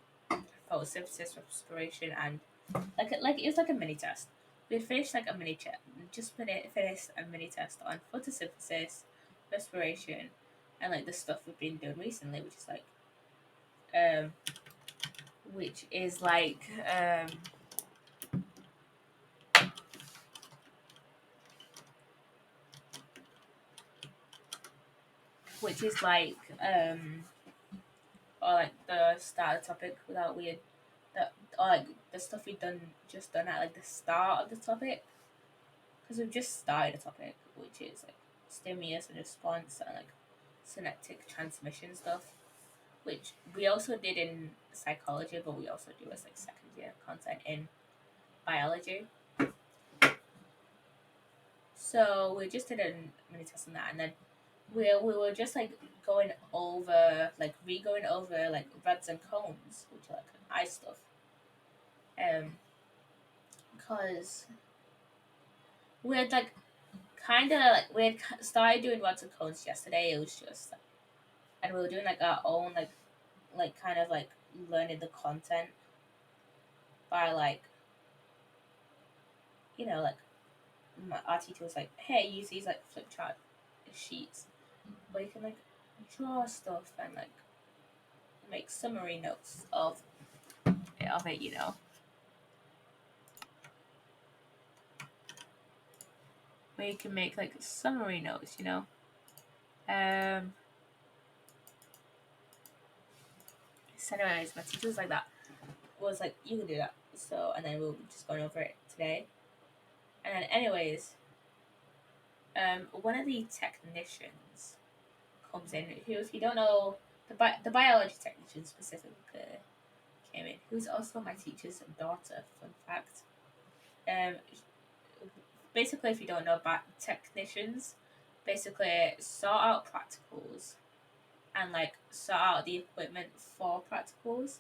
photosynthesis, respiration, and like it was like a mini test. We had finished like a mini test, just finished a mini test on photosynthesis, respiration, and like the stuff we've been doing recently, um, which is like which is like or like the start of the topic without weird that or like the stuff we've done at like the start of the topic, because we've just started a topic which is like stimulus and response and like synaptic transmission stuff, which we also did in psychology, but we also do as like second year content in biology. So we just did a mini test on that, and then we were just like going over like re-going over like rods and cones, which are like eye stuff. Because we had like kind of like we had started doing rods and cones yesterday. It was just and we were doing like our own like kind of like learning the content by like like our teacher was like, hey, use these like flip chart sheets where you can like draw stuff and like make summary notes of it. Where you can make like summary notes. So anyways, my teacher was like that. Was like, you can do that. So and then we were just going over it today. And then anyways, one of the technicians comes in who, if you don't know, the biology technician specifically came in, who's also my teacher's daughter. Fun fact. Um, basically, if you don't know about technicians, basically sort out practicals and like sort out the equipment for practicals.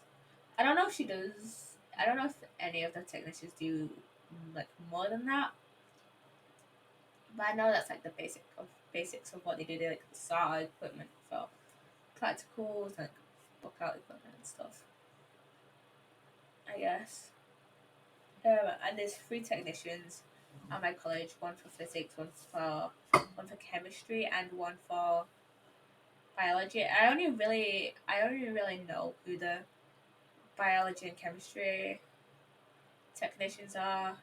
I don't know if she does. I don't know if any of the technicians do like more than that, but I know that's like the basics of what they do. They like sort out equipment for practicals, like book out equipment and stuff, I guess. And there's three technicians at my college: one for physics, one for chemistry, and one for biology. I only really know who the biology and chemistry technicians are.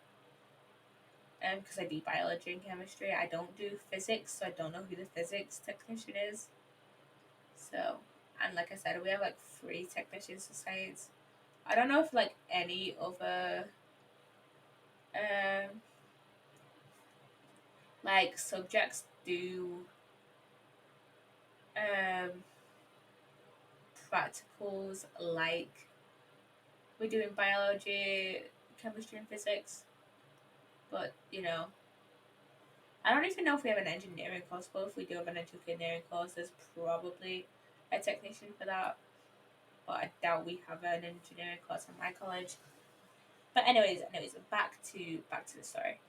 Because I do biology and chemistry, I don't do physics, so I don't know who the physics technician is. So, and like I said, we have like three technicians for science. I don't know if like any other um like subjects do um practicals like we do in biology, chemistry, and physics. But I don't even know if we have an engineering course. But if we do have an engineering course, there's probably a technician for that. But I doubt we have an engineering course in my college. But anyways, back to the story.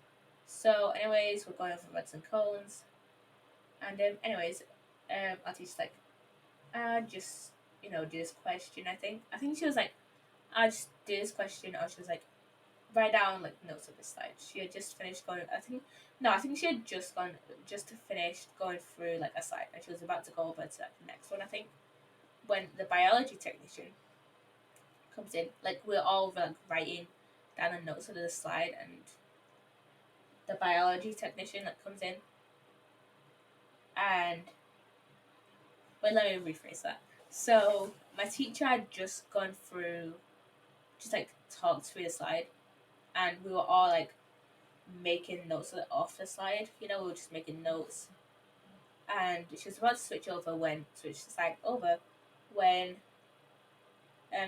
So, anyways, we're going over rods and cones, and our teacher's like, just do this question. I think she was like, I just do this question, or she was like, write down like notes of the slide. She had just finished going. I think she had just finished going through like a slide, and she was about to go over to like, the next one. I think when the biology technician comes in, like we're all like writing down the notes of the slide, and the biology technician like comes in and wait, let me rephrase that. So my teacher had just gone through, just like talked through the slide, and we were all like making notes off the slide. We were just making notes, and she was about to switch the slide over when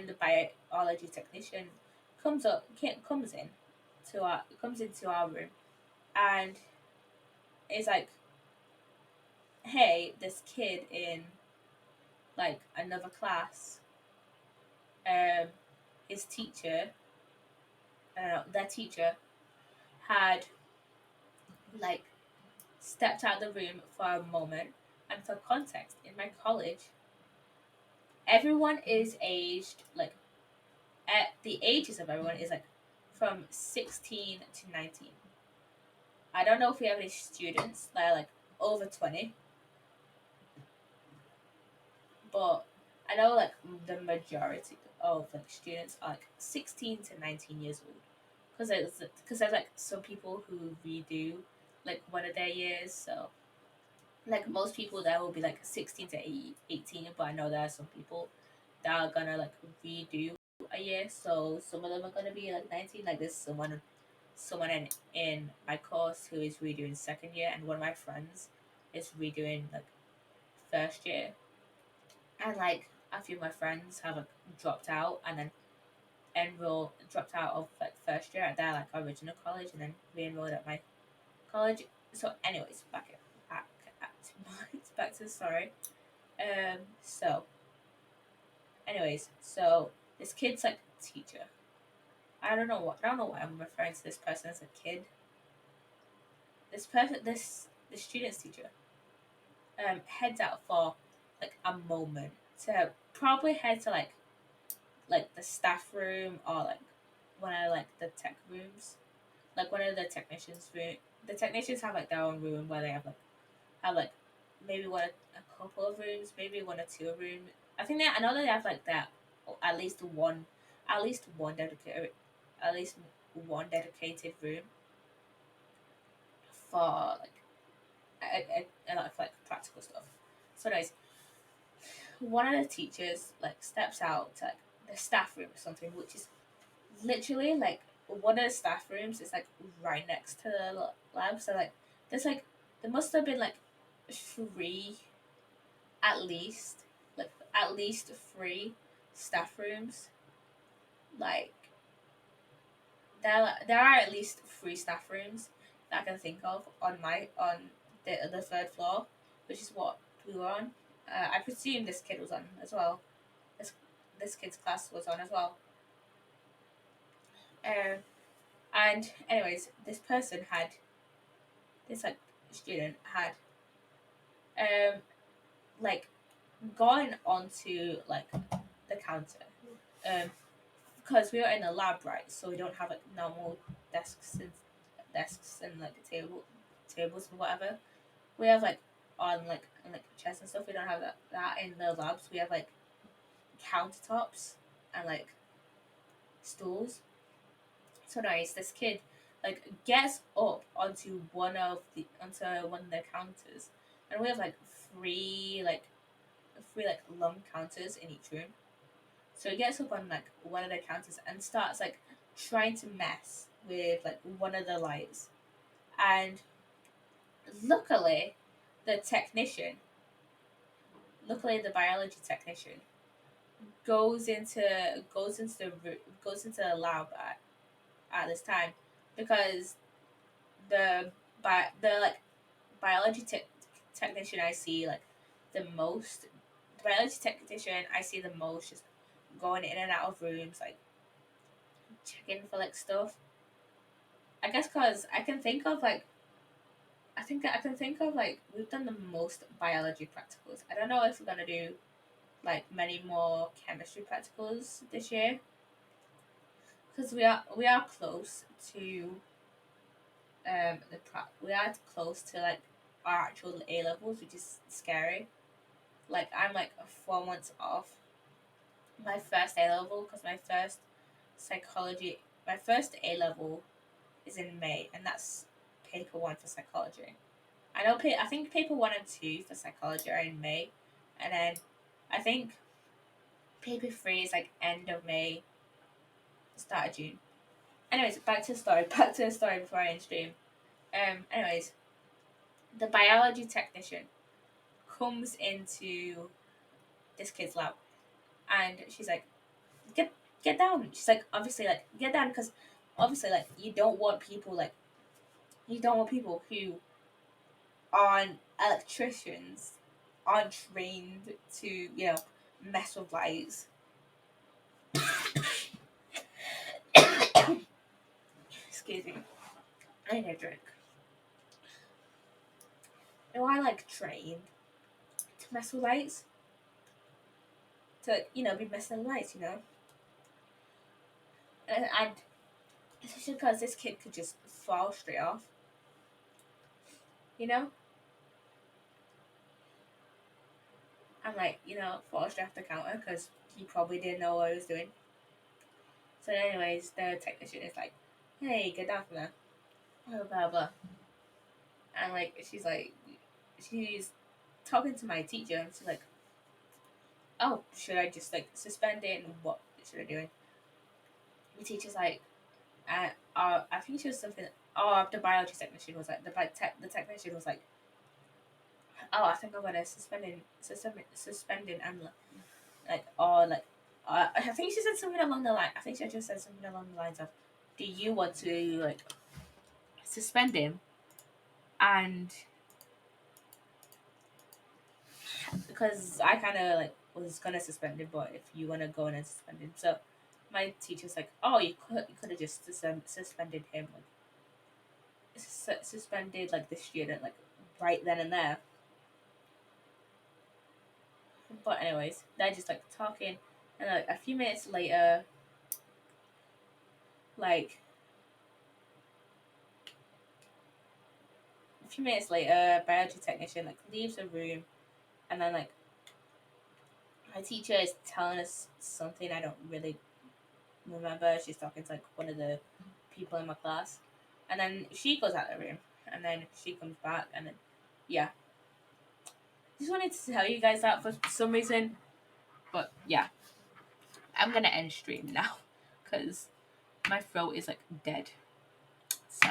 the biology technician comes into our room, and is like, hey, this kid in like another class, um his teacher, I don't know, their teacher had like stepped out of the room for a moment. And for context, in my college, everyone is aged like, at the ages of everyone is like from 16 to 19. I don't know if we have any students that are like over 20, but I know like the majority of like students are like 16 to 19 years old. Because there's like some people who redo like one of their years, so like most people there will be like 16 to 18, but I know there are some people that are gonna like redo a year, so some of them are gonna be like 19. Like there's someone in my course who is redoing second year, and one of my friends is redoing like first year. And like a few of my friends have like dropped out and then dropped out of like first year at their like original college and then re-enrolled at my college. So anyways, back back to the story. So anyways, so this kid's like teacher. I don't know why I'm referring to this person as a kid. This student's teacher heads out for like a moment to probably head to like the staff room or like one of like the tech rooms, like one of the technicians room. The technicians have like their own room where they have like maybe a couple of rooms, maybe one or two rooms. I know they have like that, at least one at least one dedicated at least one dedicated room for like a lot of like practical stuff. So anyways, one of the teachers like steps out to like the staff room or something, which is literally like one of the staff rooms is like right next to the lab. So like there's like there must have been like three at least at least three staff rooms. Like there are at least three staff rooms that I can think of on the third floor, which is what we were on. I presume this kid was on as well. This this kid's class was on as well. Um, and anyways, this like student had like gone onto like the counter, um because we are in a lab, right? So we don't have like normal desks and like tables or whatever. We have like on like chairs and stuff. We don't have that in the labs. We have like countertops and like stools. So nice. This kid like gets up onto one of the counters, and we have like three like long counters in each room. So he gets up on like one of the counters and starts like trying to mess with like one of the lights. And luckily, the technician, luckily the biology technician, goes into the lab at this time, because the like biology technician I see like the most the biology technician I see the most just going in and out of rooms, like checking for like stuff. I guess because I can think of like we've done the most biology practicals. I don't know if we're gonna do like many more chemistry practicals this year, because we are close to we are close to like our actual A levels, which is scary. Like I'm like 4 months off my first A level, because my first A level is in May, and that's paper one for psychology. I think paper one and two for psychology are in May, and then I think paper three is like end of May, start of June. Anyways, back to the story. Back to the story before I end stream. Anyways, the biology technician comes into this kid's lab, and she's like, get get down. She's like, obviously, like, get down, because obviously, like, you don't want people who aren't electricians, aren't trained to, mess with lights. Excuse me. I need a drink. Do I like trained to mess with lights? To, be messing with lights, And especially because this kid could just fall straight off, you know? I'm like, fall straight off the counter because he probably didn't know what he was doing. So, anyways, the technician is like, hey, get down from there. Blah, blah, blah. And, like, she's talking to my teacher, and she's like, oh, should I just, like, suspend it? And what should I do? The teacher's like, I think she was something. Oh, the biology technician was like, the technician was like, oh, I think I'm gonna suspending and like, or like, I think she said something along the line. I think she just said something along the lines of, do you want to like suspend him? And because I kind of like was gonna suspend him, but if you wanna go in and suspend him, so my teacher's like, oh, you could have just suspended him, like, suspended like the student like right then and there. But anyways, they're just like talking, and like a few minutes later, like biology technician like leaves the room, and then like my teacher is telling us something I don't really remember. She's talking to like one of the people in my class, and then she goes out of the room, and then she comes back, and then yeah, just wanted to tell you guys that for some reason. But yeah, I'm gonna end stream now because my throat is like dead. So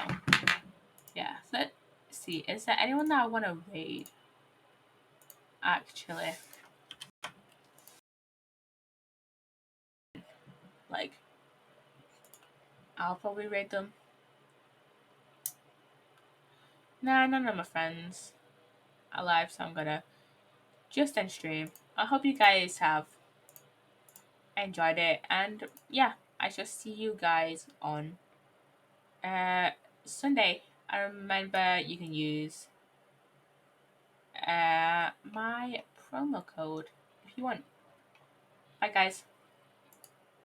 yeah, so let's see. Is there anyone that I want to raid? Actually, like, I'll probably raid them. Nah, none of my friends are alive, so I'm gonna just end stream. I hope you guys have enjoyed it, and yeah, I shall see you guys on uh Sunday. I remember you can use my promo code if you want. Bye guys.